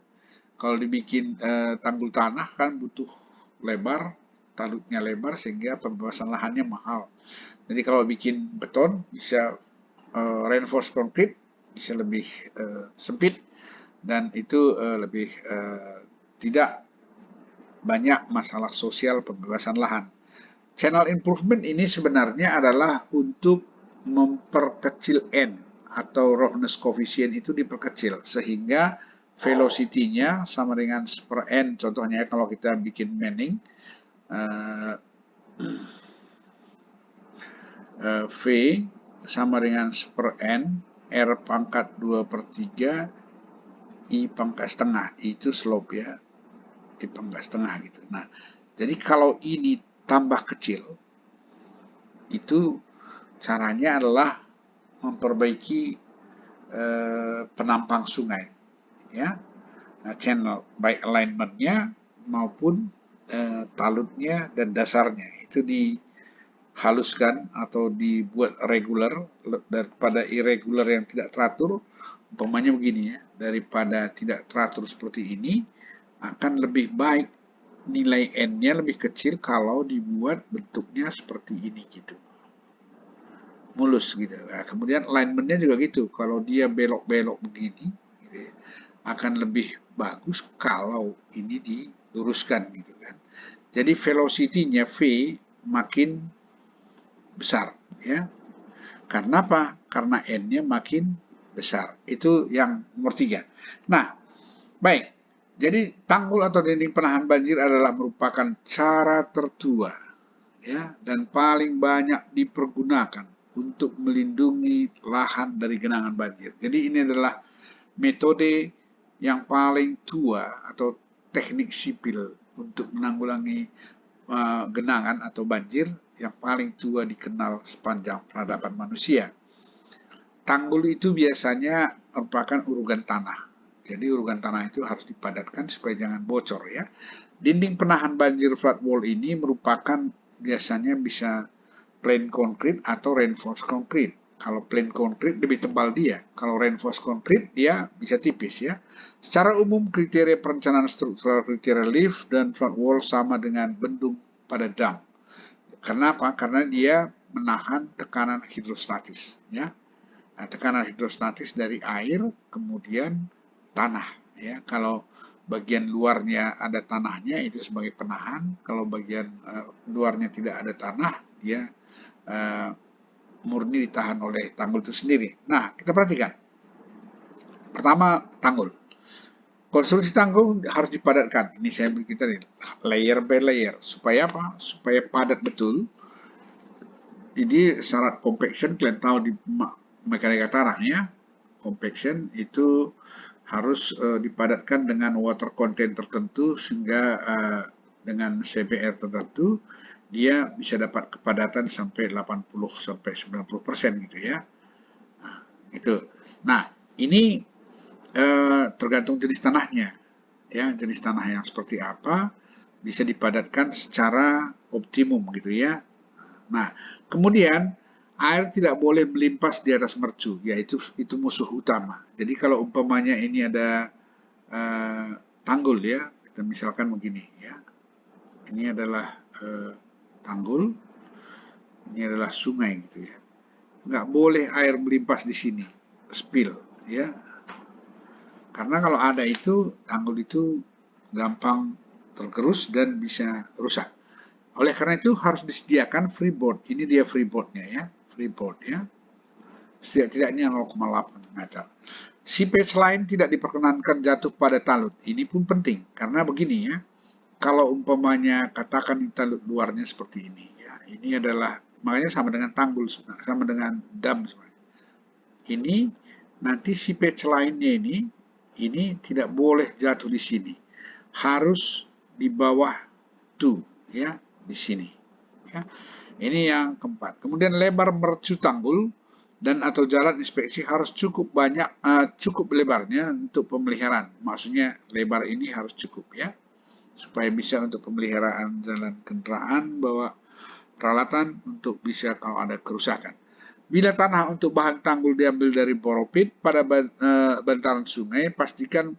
Kalau dibikin tanggul tanah kan butuh lebar, talutnya lebar sehingga pembebasan lahannya mahal. Jadi kalau bikin beton bisa reinforced concrete bisa lebih sempit dan itu lebih tidak banyak masalah sosial pembebasan lahan. Channel improvement ini sebenarnya adalah untuk memperkecil N atau roughness coefficient itu diperkecil sehingga velocity-nya sama dengan per N. Contohnya kalau kita bikin manning V sama dengan per N R pangkat 2/3 I pangkat setengah, itu slope ya, I pangkat setengah gitu. Nah, jadi kalau ini tambah kecil, itu caranya adalah memperbaiki penampang sungai, ya, channel baik alignmentnya maupun talutnya dan dasarnya itu dihaluskan atau dibuat regular daripada irregular yang tidak teratur. Umpamanya begini ya, daripada tidak teratur seperti ini akan lebih baik nilai N-nya lebih kecil kalau dibuat bentuknya seperti ini gitu, mulus gitu. Nah, kemudian alignmentnya juga gitu, kalau dia belok-belok begini gitu ya, akan lebih bagus kalau ini diluruskan gitu kan. Jadi velocity-nya V makin besar ya. Karena apa? Karena N-nya makin besar. Itu yang nomor 3. Nah, baik. Jadi tanggul atau dinding penahan banjir adalah merupakan cara tertua ya dan paling banyak dipergunakan untuk melindungi lahan dari genangan banjir. Jadi ini adalah metode yang paling tua atau teknik sipil untuk menanggulangi genangan atau banjir yang paling tua dikenal sepanjang peradaban manusia. Tanggul itu biasanya merupakan urugan tanah. Jadi urugan tanah itu harus dipadatkan supaya jangan bocor ya. Dinding penahan banjir flat wall ini merupakan biasanya bisa plain concrete atau reinforced concrete. Kalau plain concrete lebih tebal dia. Kalau reinforced concrete dia bisa tipis ya. Secara umum kriteria perencanaan struktural kriteria lift dan flat wall sama dengan bendung pada dam. Karena apa? Karena dia menahan tekanan hidrostatis ya. Nah, tekanan hidrostatis dari air kemudian tanah ya. Kalau bagian luarnya ada tanahnya itu sebagai penahan, kalau bagian luarnya tidak ada tanah dia murni ditahan oleh tanggul itu sendiri. Nah, kita perhatikan. Pertama, tanggul. Konstruksi tanggul harus dipadatkan. Ini saya beri kita nih, layer by layer. Supaya apa? Supaya padat betul. Jadi syarat compaction kalian tahu di mekanika tanah ya. Compaction itu harus dipadatkan dengan water content tertentu sehingga dengan CBR tertentu dia bisa dapat kepadatan sampai 80 sampai 90% gitu ya. Nah, itu. Nah, ini tergantung jenis tanahnya. Ya, jenis tanah yang seperti apa bisa dipadatkan secara optimum gitu ya. Nah, kemudian air tidak boleh melimpas di atas mercu, yaitu itu musuh utama. Jadi kalau umpamanya ini ada tanggul ya, kita misalkan begini ya. Ini adalah tanggul, ini adalah sungai gitu ya. Nggak boleh air melimpas di sini, spill ya. Karena kalau ada itu, tanggul itu gampang tergerus dan bisa rusak. Oleh karena itu harus disediakan freeboard. Ini dia freeboardnya ya, freeboard ya. Setidaknya 0,8 meter. Seepage line tidak diperkenankan jatuh pada talut. Ini pun penting karena begini ya. kalau umpamanya katakan kita luarnya seperti ini ya, ini adalah makanya sama dengan tanggul, sama dengan dam sebenarnya. Ini nanti si patch lainnya ini tidak boleh jatuh di sini, harus di bawah tuh ya, di sini ya. Ini yang keempat. Kemudian lebar mercu tanggul dan atau jalan inspeksi harus cukup banyak, cukup lebarnya untuk pemeliharaan. Maksudnya lebar ini harus cukup ya, supaya bisa untuk pemeliharaan jalan kendaraan, bawa peralatan untuk bisa kalau ada kerusakan. Bila tanah untuk bahan tanggul diambil dari boropit pada bantaran sungai, pastikan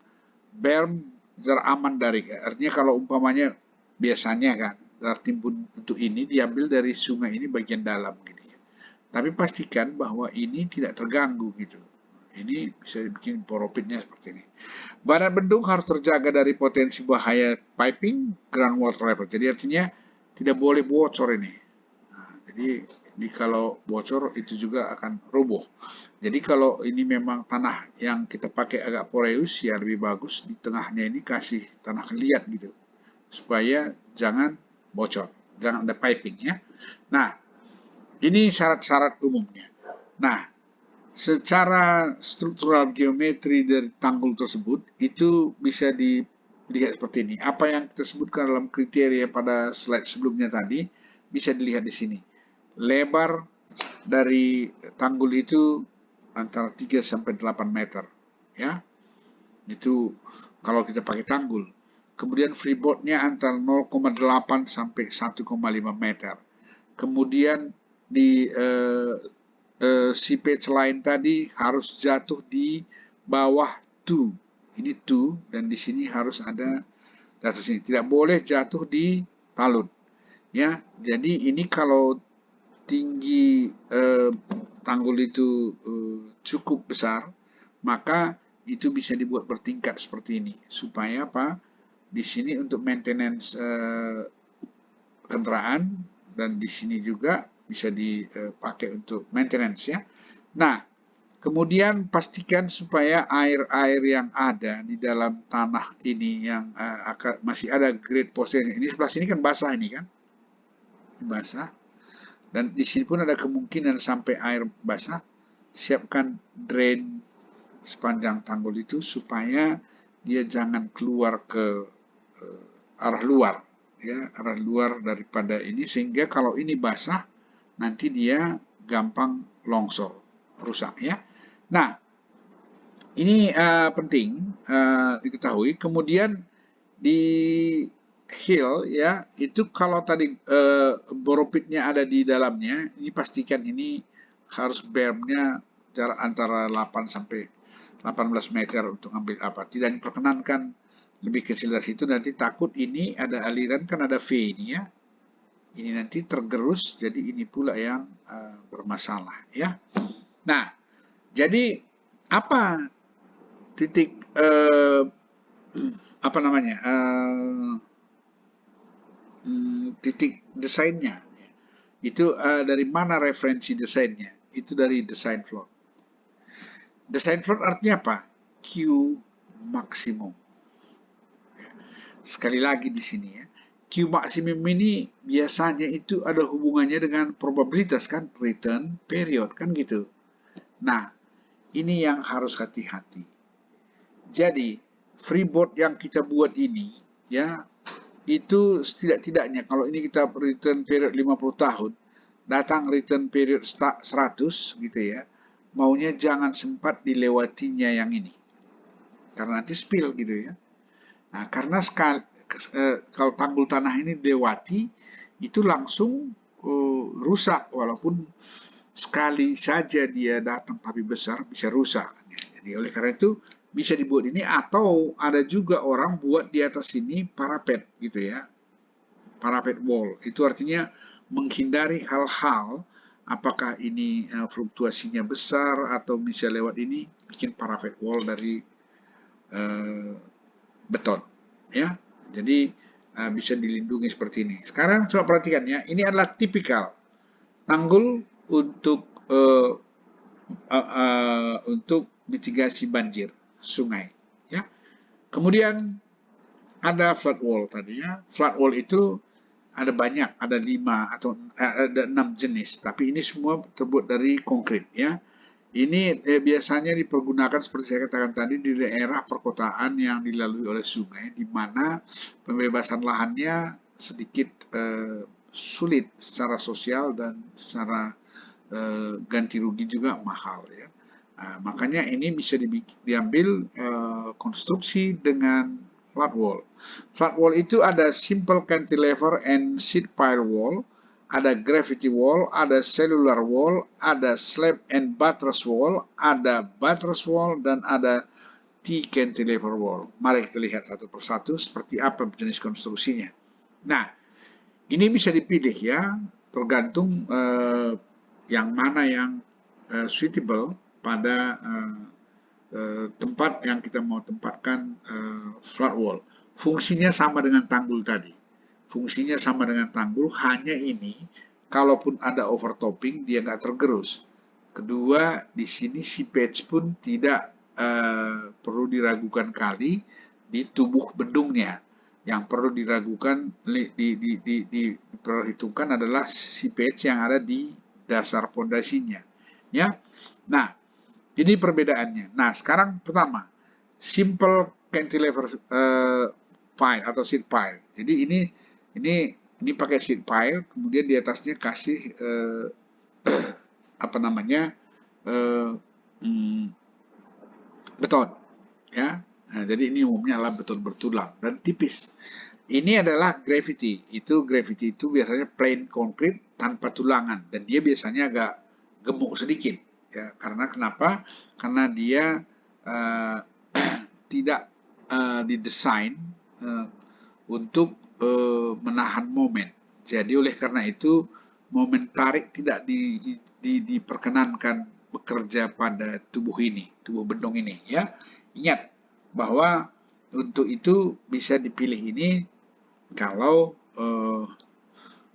berm aman dari. Artinya kalau umpamanya biasanya kan, timbun untuk ini diambil dari sungai ini bagian dalam gitu ya. Tapi pastikan bahwa ini tidak terganggu gitu. Ini bisa dibikin boropitnya seperti ini. Badan bendung harus terjaga dari potensi bahaya piping groundwater level. Jadi artinya tidak boleh bocor ini. Nah, jadi kalau bocor itu juga akan roboh. Jadi kalau ini memang tanah yang kita pakai agak poreus ya lebih bagus, di tengahnya ini kasih tanah liat gitu. Supaya jangan bocor, jangan ada piping ya. Nah, ini syarat-syarat umumnya. Nah, secara struktural geometri dari tanggul tersebut itu bisa dilihat seperti ini. Apa yang kita sebutkan dalam kriteria pada slide sebelumnya tadi bisa dilihat di sini. Lebar dari tanggul itu antara 3 sampai 8 meter ya. Itu kalau kita pakai tanggul. Kemudian freeboardnya antara 0,8 sampai 1,5 meter. Kemudian di si patch lain tadi harus jatuh di bawah 2. Ini 2 dan di sini harus ada jatuh sini. Tidak boleh jatuh di talut. Ya, jadi ini kalau tinggi tanggul itu cukup besar, maka itu bisa dibuat bertingkat seperti ini. Supaya apa? Di sini untuk maintenance kendaraan dan di sini juga bisa dipakai untuk maintenance ya. Nah, kemudian pastikan supaya air-air yang ada di dalam tanah ini yang masih ada grade posisi ini, sebelah sini kan basah ini kan, basah, dan di sini pun ada kemungkinan sampai air basah. Siapkan drain sepanjang tanggul itu supaya dia jangan keluar ke arah luar ya, arah luar daripada ini, sehingga kalau ini basah nanti dia gampang longsor, rusak ya. Nah, ini penting diketahui. Kemudian di hill ya, itu kalau tadi boropitnya ada di dalamnya, ini pastikan ini harus bermnya jarak antara 8 sampai 18 meter untuk ambil apa. Tidak diperkenankan lebih kecil dari situ, nanti takut ini ada aliran, kan ada V ini ya. Ini nanti tergerus, jadi ini pula yang bermasalah ya. Nah, jadi apa titik apa namanya titik desainnya? Itu dari mana referensi desainnya? Itu dari design float. Design float artinya apa? Q maksimum. Sekali lagi di sini ya. Q maksimum ini biasanya itu ada hubungannya dengan probabilitas kan, return period kan gitu. Nah, ini yang harus hati-hati. Jadi, freeboard yang kita buat ini ya, itu setidak-tidaknya kalau ini kita return period 50 tahun, datang return period 100 gitu ya, maunya jangan sempat dilewatinya yang ini. Karena nanti spill gitu ya. Nah, karena kalau tanggul tanah ini dilewati, itu langsung rusak, walaupun sekali saja dia datang tapi besar bisa rusak. Jadi oleh karena itu bisa dibuat ini, atau ada juga orang buat di atas ini parapet gitu ya, parapet wall. Itu artinya menghindari hal-hal apakah ini fluktuasinya besar atau bisa lewat ini, bikin parapet wall dari beton ya. Jadi bisa dilindungi seperti ini. Sekarang coba perhatikan ya, ini adalah tipikal tanggul untuk untuk mitigasi banjir sungai ya. Kemudian ada flat wall tadi ya. Flat wall itu ada banyak, ada 5 atau ada 6 jenis, tapi ini semua terbuat dari konkrit ya. Ini biasanya dipergunakan seperti saya katakan tadi di daerah perkotaan yang dilalui oleh sungai, di mana pembebasan lahannya sedikit sulit secara sosial dan secara ganti rugi juga mahal ya. Makanya ini bisa diambil konstruksi dengan flat wall. Flat wall itu ada simple cantilever and sheet pile wall, ada gravity wall, ada cellular wall, ada slab and buttress wall, ada buttress wall, dan ada T-cantilever wall. Mari kita lihat satu persatu seperti apa jenis konstruksinya. Nah, ini bisa dipilih ya, tergantung yang mana yang suitable pada tempat yang kita mau tempatkan flat wall. Fungsinya sama dengan tanggul tadi. Fungsinya sama dengan tanggul, hanya ini kalaupun ada overtopping dia nggak tergerus. Kedua, di sini seepage pun tidak perlu diragukan kali di tubuh bendungnya. Yang perlu diragukan, diperhitungkan adalah seepage yang ada di dasar pondasinya. Ya, nah ini perbedaannya. Nah sekarang pertama, simple cantilever pile atau sheet pile. Jadi ini pakai sheet pile, kemudian di atasnya kasih apa namanya beton, ya. Nah, jadi ini umumnya adalah beton bertulang dan tipis. Ini adalah gravity. Gravity itu biasanya plain concrete tanpa tulangan dan dia biasanya agak gemuk sedikit. Ya, karena kenapa? Karena dia tidak didesain untuk menahan momen. Jadi oleh karena itu momen tarik tidak diperkenankan bekerja pada tubuh ini, tubuh bendung ini ya. Ingat bahwa untuk itu bisa dipilih ini kalau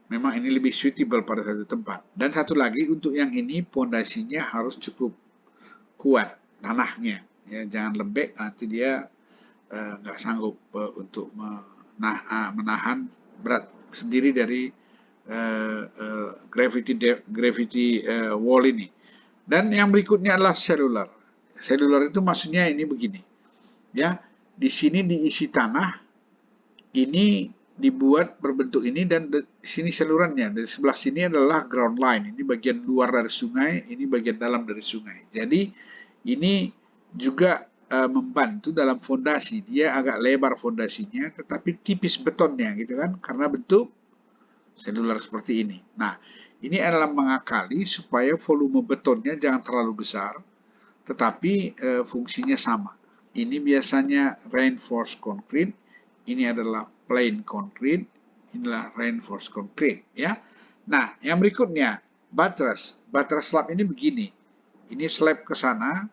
memang ini lebih suitable pada satu tempat. Dan satu lagi, untuk yang ini pondasinya harus cukup kuat tanahnya ya, jangan lembek, nanti dia nggak sanggup untuk menahan berat sendiri dari gravity wall ini. Dan yang berikutnya adalah cellular. Cellular itu maksudnya ini begini, ya. Di sini diisi tanah, ini dibuat berbentuk ini, dan di sini salurannya. Dari sebelah sini adalah ground line. Ini bagian luar dari sungai, ini bagian dalam dari sungai. Jadi ini juga membantu dalam fondasi. Dia agak lebar fondasinya, tetapi tipis betonnya, gitu kan? Karena bentuk seluler seperti ini. Nah, ini adalah mengakali supaya volume betonnya jangan terlalu besar, tetapi fungsinya sama. Ini biasanya reinforced concrete, ini adalah plain concrete, inilah reinforced concrete ya. Nah, yang berikutnya buttress. Buttress slab ini begini. Ini slab ke sana,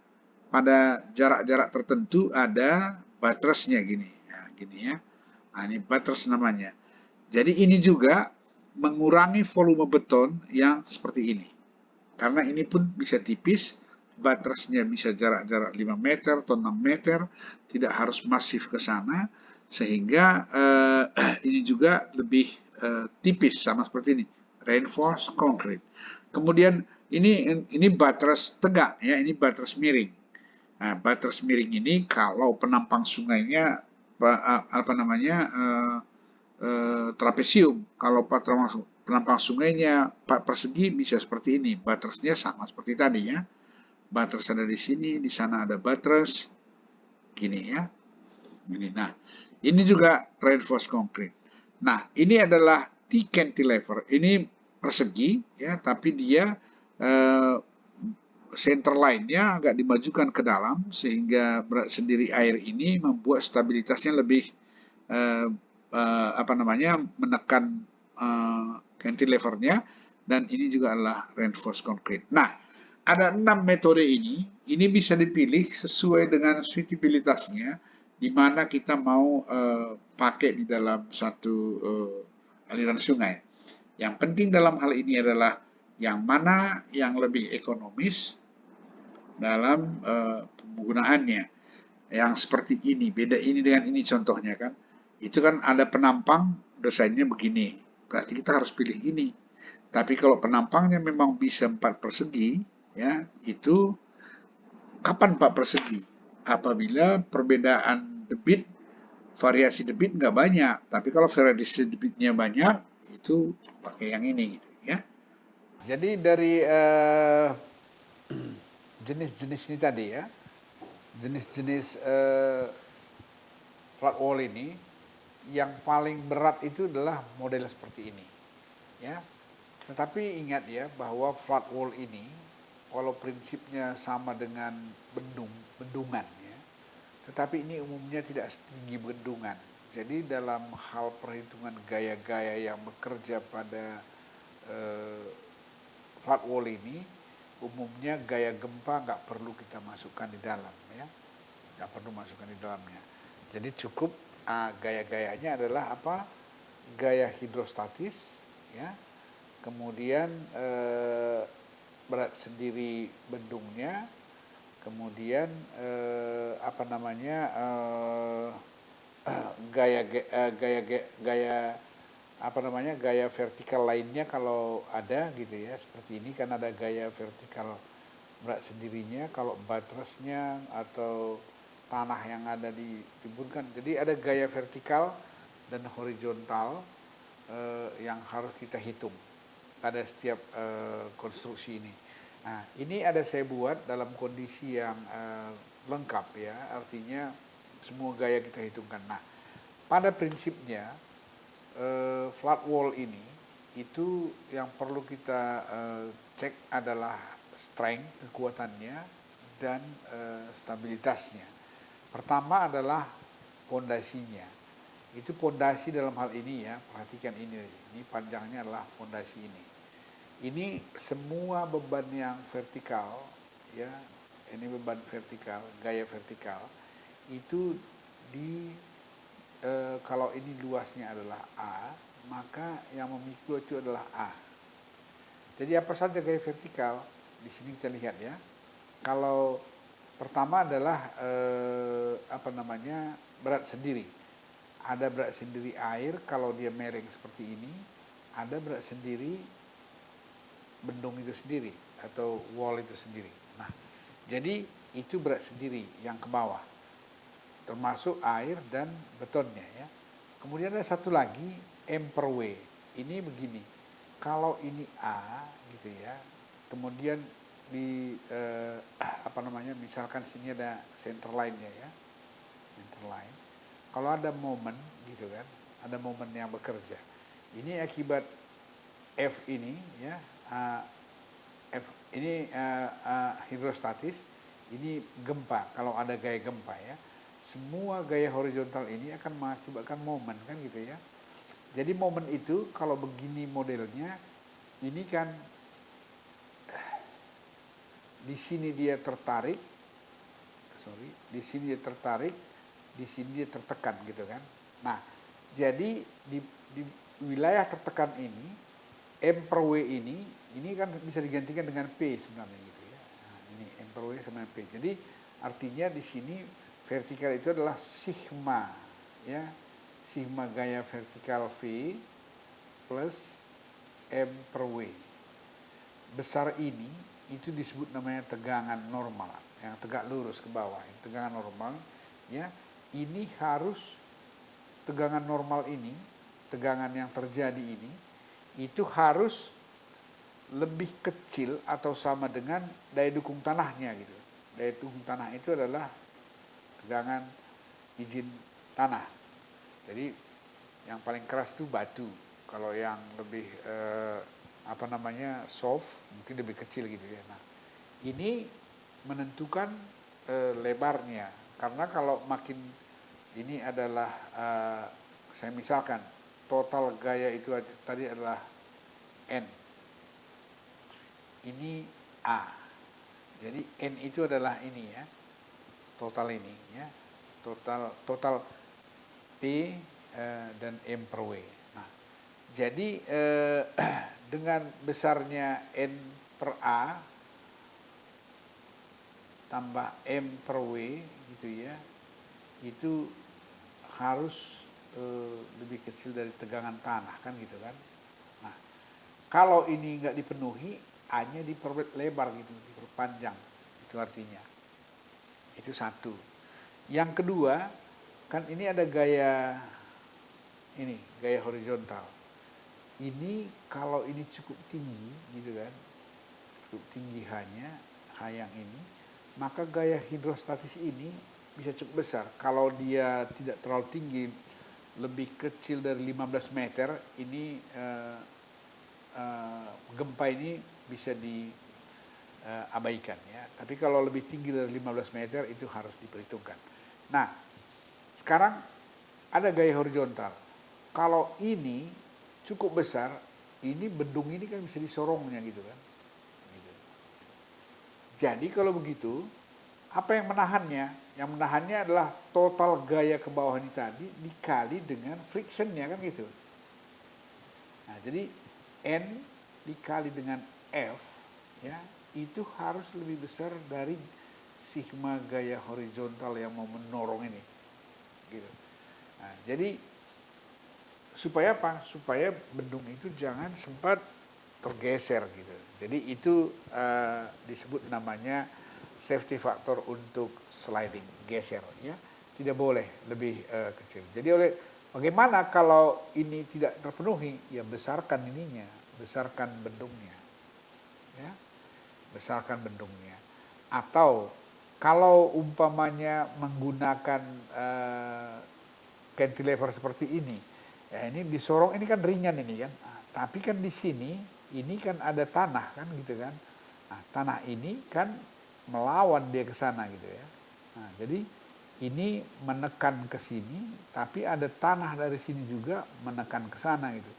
pada jarak-jarak tertentu ada buttressnya gini. Nah, gini ya. Nah, ini buttress namanya. Jadi ini juga mengurangi volume beton yang seperti ini. Karena ini pun bisa tipis, buttressnya bisa jarak-jarak 5 meter atau 6 meter, tidak harus masif ke sana, sehingga ini juga lebih tipis, sama seperti ini, reinforced concrete. Kemudian ini buttress tegak ya, ini buttress miring. Nah, buttress miring ini kalau penampang sungainya apa namanya trapesium, kalau penampang sungainya persegi bisa seperti ini, buttressnya sama seperti tadi ya. Buttress ada di sini, di sana ada buttress, gini ya. Ini, nah, ini juga reinforced concrete. Nah, ini adalah T-cantilever. Ini persegi ya, tapi dia center line-nya agak dimajukan ke dalam sehingga berat sendiri air ini membuat stabilitasnya lebih apa namanya, menekan cantilevernya, dan ini juga adalah reinforced concrete. Nah, ada 6 metode ini bisa dipilih sesuai dengan suitabilitasnya, di mana kita mau pakai di dalam satu aliran sungai. Yang penting dalam hal ini adalah yang mana yang lebih ekonomis dalam penggunaannya. Yang seperti ini, beda ini dengan ini contohnya kan. Itu kan ada penampang, desainnya begini. Berarti kita harus pilih ini. Tapi kalau penampangnya memang bisa 4 persegi, ya, itu kapan 4 persegi? Apabila perbedaan debit, variasi debit nggak banyak. Tapi kalau variasi debitnya banyak, itu pakai yang ini gitu ya. Jadi dari jenis-jenis ini tadi ya, jenis-jenis flat wall ini, yang paling berat itu adalah model seperti ini, ya. Tetapi ingat ya bahwa flat wall ini, walau prinsipnya sama dengan bendungan ya, tetapi ini umumnya tidak setinggi bendungan. Jadi dalam hal perhitungan gaya-gaya yang bekerja pada flat wall ini, umumnya gaya gempa nggak perlu kita masukkan di dalam ya, nggak perlu masukkan di dalamnya. Jadi cukup gaya-gayanya adalah apa? Gaya hidrostatis ya, kemudian berat sendiri bendungnya, kemudian gaya vertikal lainnya kalau ada gitu ya, seperti ini kan ada gaya vertikal berat sendirinya kalau buttressnya atau tanah yang ada ditimbunkan. Jadi ada gaya vertikal dan horizontal yang harus kita hitung pada setiap konstruksi ini. Nah, ini ada saya buat dalam kondisi yang lengkap ya, artinya semua gaya kita hitungkan. Nah, pada prinsipnya flat wall ini itu yang perlu kita cek adalah strength, kekuatannya, dan stabilitasnya. Pertama adalah pondasinya. Itu pondasi dalam hal ini ya, perhatikan ini panjangnya adalah pondasi ini. Ini semua beban yang vertikal ya, ini beban vertikal, gaya vertikal itu kalau ini luasnya adalah A, maka yang memikul itu adalah A. Jadi apa saja gaya vertikal? Di sini kita lihat ya. Kalau pertama adalah berat sendiri. Ada berat sendiri air kalau dia miring seperti ini, ada berat sendiri bendung itu sendiri atau wall itu sendiri. Nah, jadi itu berat sendiri yang ke bawah, termasuk air dan betonnya ya. Kemudian ada satu lagi M per W. Ini begini, kalau ini A gitu ya, kemudian misalkan sini ada center line-nya ya, center line. Kalau ada momen gitu kan, ada momen yang bekerja. Ini akibat F ini ya, F ini hidrostatis, ini gempa. Kalau ada gaya gempa ya, semua gaya horizontal ini akan mengakibatkan momen kan gitu ya. Jadi momen itu kalau begini modelnya, ini kan di sini dia tertarik, di sini dia tertarik, di sini dia tertekan gitu kan. Nah, jadi di wilayah tertekan ini, M per W ini kan bisa digantikan dengan P sebenarnya gitu ya. Nah, ini M per W sama P. Jadi artinya di sini vertikal itu adalah sigma ya, sigma gaya vertikal V plus M per W. Besar ini itu disebut namanya tegangan normal, yang tegak lurus ke bawah, tegangan normal ya. Ini harus tegangan normal ini, tegangan yang terjadi ini itu harus lebih kecil atau sama dengan daya dukung tanahnya gitu. Daya dukung tanah itu adalah tegangan izin tanah. Jadi yang paling keras itu batu. Kalau yang lebih soft mungkin lebih kecil gitu ya. Nah, ini menentukan lebarnya. Karena kalau makin ini adalah saya misalkan total gaya itu tadi adalah N. Ini A. Jadi N itu adalah ini ya. Total ini ya. Total P dan M per W. Nah, jadi dengan besarnya N per A tambah M per W gitu ya, itu harus lebih kecil dari tegangan tanah kan gitu kan. Nah, kalau ini nggak dipenuhi, A-nya diperlebar gitu, diperpanjang. Itu artinya. Itu satu. Yang kedua, kan ini ada gaya horizontal. Ini kalau ini cukup tinggi gitu kan, cukup tinggi H yang ini, maka gaya hidrostatis ini bisa cukup besar. Kalau dia tidak terlalu tinggi, lebih kecil dari 15 meter, ini gempa ini bisa diabaikan ya. Tapi kalau lebih tinggi dari 15 meter itu harus diperhitungkan. Nah, sekarang ada gaya horizontal. Kalau ini cukup besar, ini bendung ini kan bisa disorongnya gitu kan. Gitu. Jadi kalau begitu, apa yang menahannya? Yang menahannya adalah total gaya ke bawah ini tadi dikali dengan frictionnya kan gitu. Nah, jadi N dikali dengan F ya, itu harus lebih besar dari sigma gaya horizontal yang mau menorong ini. Gitu. Nah, jadi supaya apa? Supaya bendung itu jangan sempat tergeser gitu. Jadi itu disebut namanya safety factor untuk sliding, geser ya. Tidak boleh lebih kecil. Jadi bagaimana kalau ini tidak terpenuhi? Ya besarkan ininya, besarkan bendungnya. Ya. Besarkan bendungnya. Atau kalau umpamanya menggunakan cantilever seperti ini, ya ini disorong, ini kan ringan ini kan. Nah, tapi kan di sini ini kan ada tanah kan gitu kan. Nah, tanah ini kan melawan dia ke sana gitu ya. Nah, jadi ini menekan ke sini, tapi ada tanah dari sini juga menekan ke sana gitu.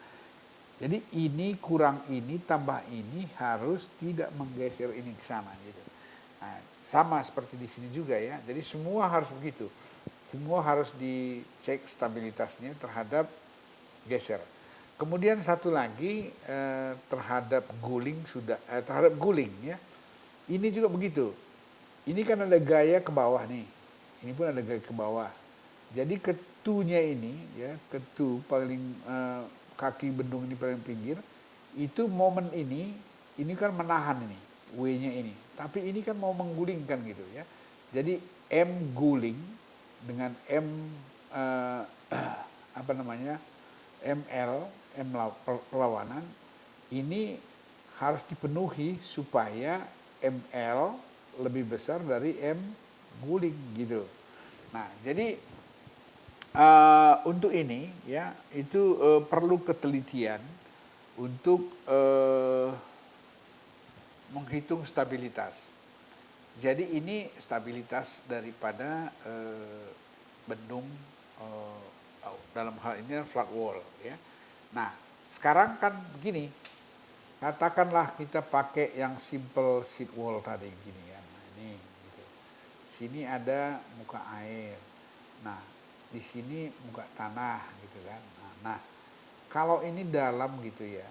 Jadi ini kurang ini tambah ini harus tidak menggeser ini ke sana gitu. Nah, sama seperti di sini juga ya. Jadi semua harus begitu. Semua harus dicek stabilitasnya terhadap geser. Kemudian satu lagi terhadap guling terhadap guling ya. Ini juga begitu. Ini kan ada gaya ke bawah nih. Ini pun ada gaya ke bawah. Jadi ketunya ini ya, ketu paling kaki bendung ini paling pinggir, itu momen ini kan menahan ini, W-nya ini. Tapi ini kan mau menggulingkan gitu ya. Jadi M guling dengan M apa namanya? M perlawanan ini harus dipenuhi supaya ML lebih besar dari M guling gitu. Nah, jadi untuk ini ya itu perlu ketelitian untuk menghitung stabilitas. Jadi ini stabilitas daripada bendung dalam hal ini flat wall ya. Nah, sekarang kan begini, katakanlah kita pakai yang simple sheet wall tadi gini ya. Nah, ini gitu. Sini ada muka air. Nah, di sini muka tanah gitu kan. Nah, kalau ini dalam gitu ya.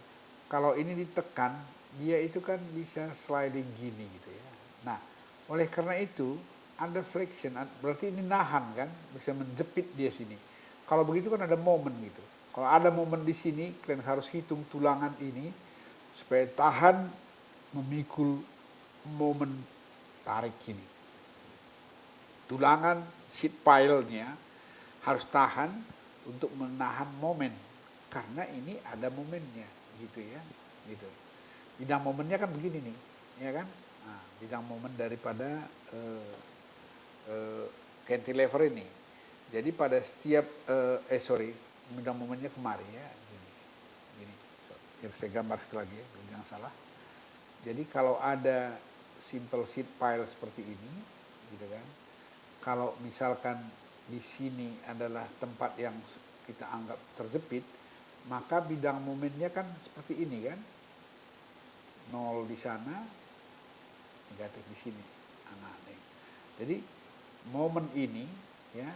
Kalau ini ditekan, dia itu kan bisa sliding gini gitu ya. Nah, oleh karena itu ada friction, berarti ini nahan kan, bisa menjepit dia sini. Kalau begitu kan ada momen gitu. Kalau ada momen di sini, kalian harus hitung tulangan ini supaya tahan memikul momen tarik ini. Tulangan sheet pile-nya harus tahan untuk menahan momen karena ini ada momennya gitu ya, gitu. Bidang momennya kan begini nih, ya kan? Nah, bidang momen daripada cantilever ini. Jadi pada setiap bidang momennya kemari ya, gini. Saya gambar sekali lagi ya, jangan salah. Jadi kalau ada simple sheet pile seperti ini, gitu kan? Kalau misalkan di sini adalah tempat yang kita anggap terjepit, maka bidang momennya kan seperti ini kan, 0 di sana, negatif di sini. Nah, jadi momen ini ya,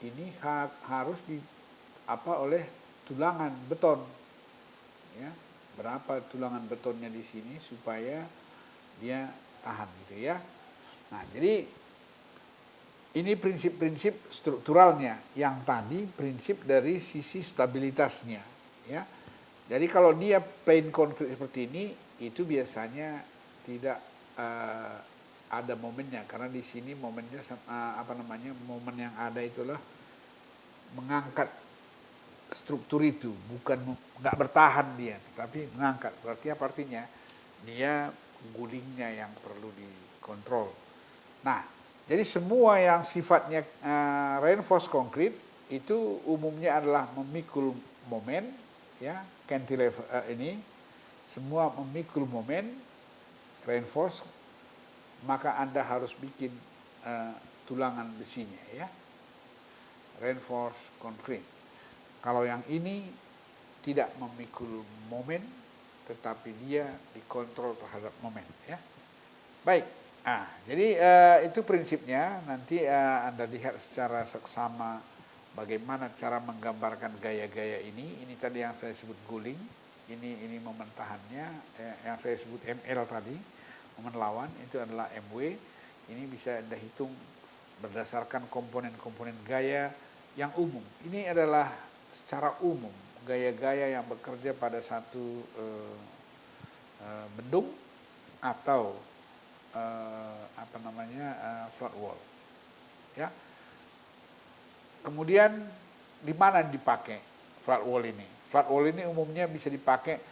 ini harus oleh tulangan beton, ya. Berapa tulangan betonnya di sini supaya dia tahan gitu ya. Nah, jadi Ini prinsip-prinsip strukturalnya, yang tadi prinsip dari sisi stabilitasnya, ya. Jadi kalau dia plain konkret seperti ini, itu biasanya tidak ada momennya, karena di sini momennya momen yang ada itulah mengangkat struktur itu, bukan nggak bertahan dia, tapi mengangkat. Berarti apa artinya? Dia gulingnya yang perlu dikontrol. Nah, jadi semua yang sifatnya reinforced concrete itu umumnya adalah memikul momen, ya, cantilever ini semua memikul momen reinforced, maka Anda harus bikin tulangan besinya, ya, reinforced concrete. Kalau yang ini tidak memikul momen, tetapi dia dikontrol terhadap momen, ya. Baik. Jadi itu prinsipnya. Nanti Anda lihat secara seksama bagaimana cara menggambarkan gaya-gaya ini. Ini tadi yang saya sebut guling. Ini momen tahannya. Yang saya sebut ML tadi, momen lawan, itu adalah MW. Ini bisa Anda hitung berdasarkan komponen-komponen gaya yang umum. Ini adalah secara umum gaya-gaya yang bekerja pada satu bendung atau flat wall, ya. Kemudian di mana dipakai flat wall ini? Flat wall ini umumnya bisa dipakai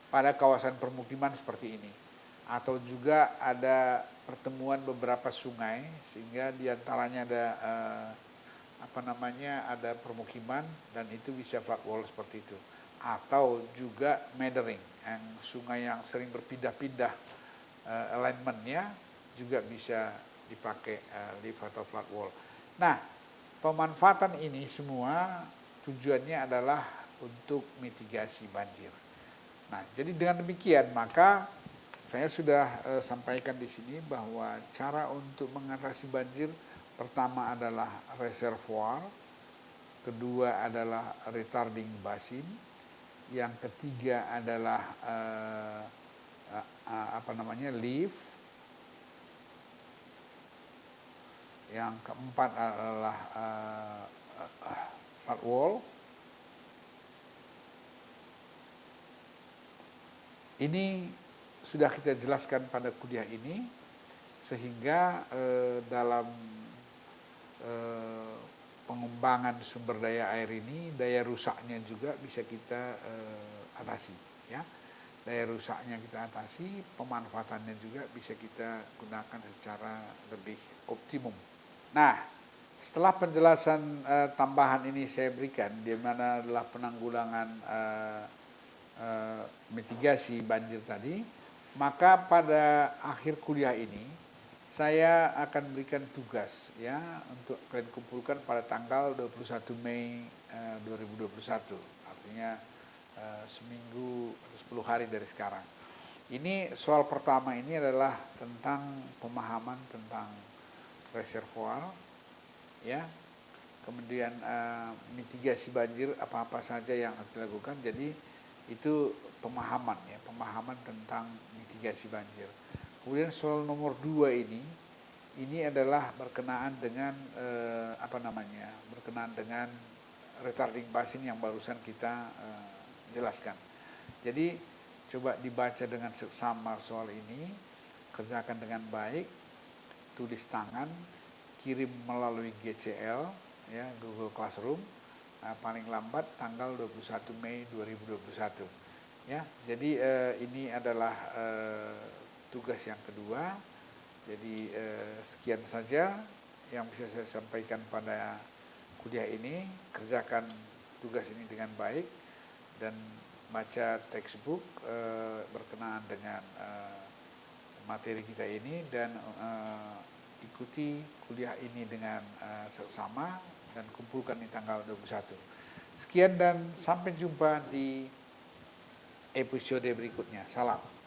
pada kawasan permukiman seperti ini, atau juga ada pertemuan beberapa sungai sehingga diantaranya ada permukiman, dan itu bisa flat wall seperti itu. Atau juga meandering, yang sungai yang sering berpindah-pindah alignmentnya, juga bisa dipakai lift atau flat wall. Nah, pemanfaatan ini semua tujuannya adalah untuk mitigasi banjir. Nah, jadi dengan demikian maka saya sudah sampaikan di sini bahwa cara untuk mengatasi banjir pertama adalah reservoir, kedua adalah retarding basin, yang ketiga adalah lift, yang keempat adalah flat wall. Ini sudah kita jelaskan pada kuliah ini, sehingga dalam pengembangan sumber daya air ini, daya rusaknya juga bisa kita atasi, ya. Daya rusaknya kita atasi, pemanfaatannya juga bisa kita gunakan secara lebih optimum. Nah, setelah penjelasan tambahan ini saya berikan, di mana adalah penanggulangan mitigasi banjir tadi, maka pada akhir kuliah ini saya akan berikan tugas, ya, untuk kalian kumpulkan pada tanggal 21 Mei 2021, artinya seminggu atau 10 hari dari sekarang. Ini soal pertama ini adalah tentang pemahaman tentang reservoir, ya, kemudian mitigasi banjir apa-apa saja yang harus dilakukan. Jadi itu pemahaman, ya, pemahaman tentang mitigasi banjir. Kemudian soal nomor 2 ini adalah berkenaan dengan berkenaan dengan retarding basin yang barusan kita jelaskan. Jadi coba dibaca dengan seksama soal ini, kerjakan dengan baik, tulis tangan, kirim melalui GCL, ya, Google Classroom, paling lambat tanggal 21 Mei 2021. Ya, jadi ini adalah tugas yang kedua. Jadi sekian saja yang bisa saya sampaikan pada kuliah ini. Kerjakan tugas ini dengan baik dan baca textbook berkenaan dengan materi kita ini, dan ikuti kuliah ini dengan seksama dan kumpulkan di tanggal 21. Sekian dan sampai jumpa di episode berikutnya. Salam.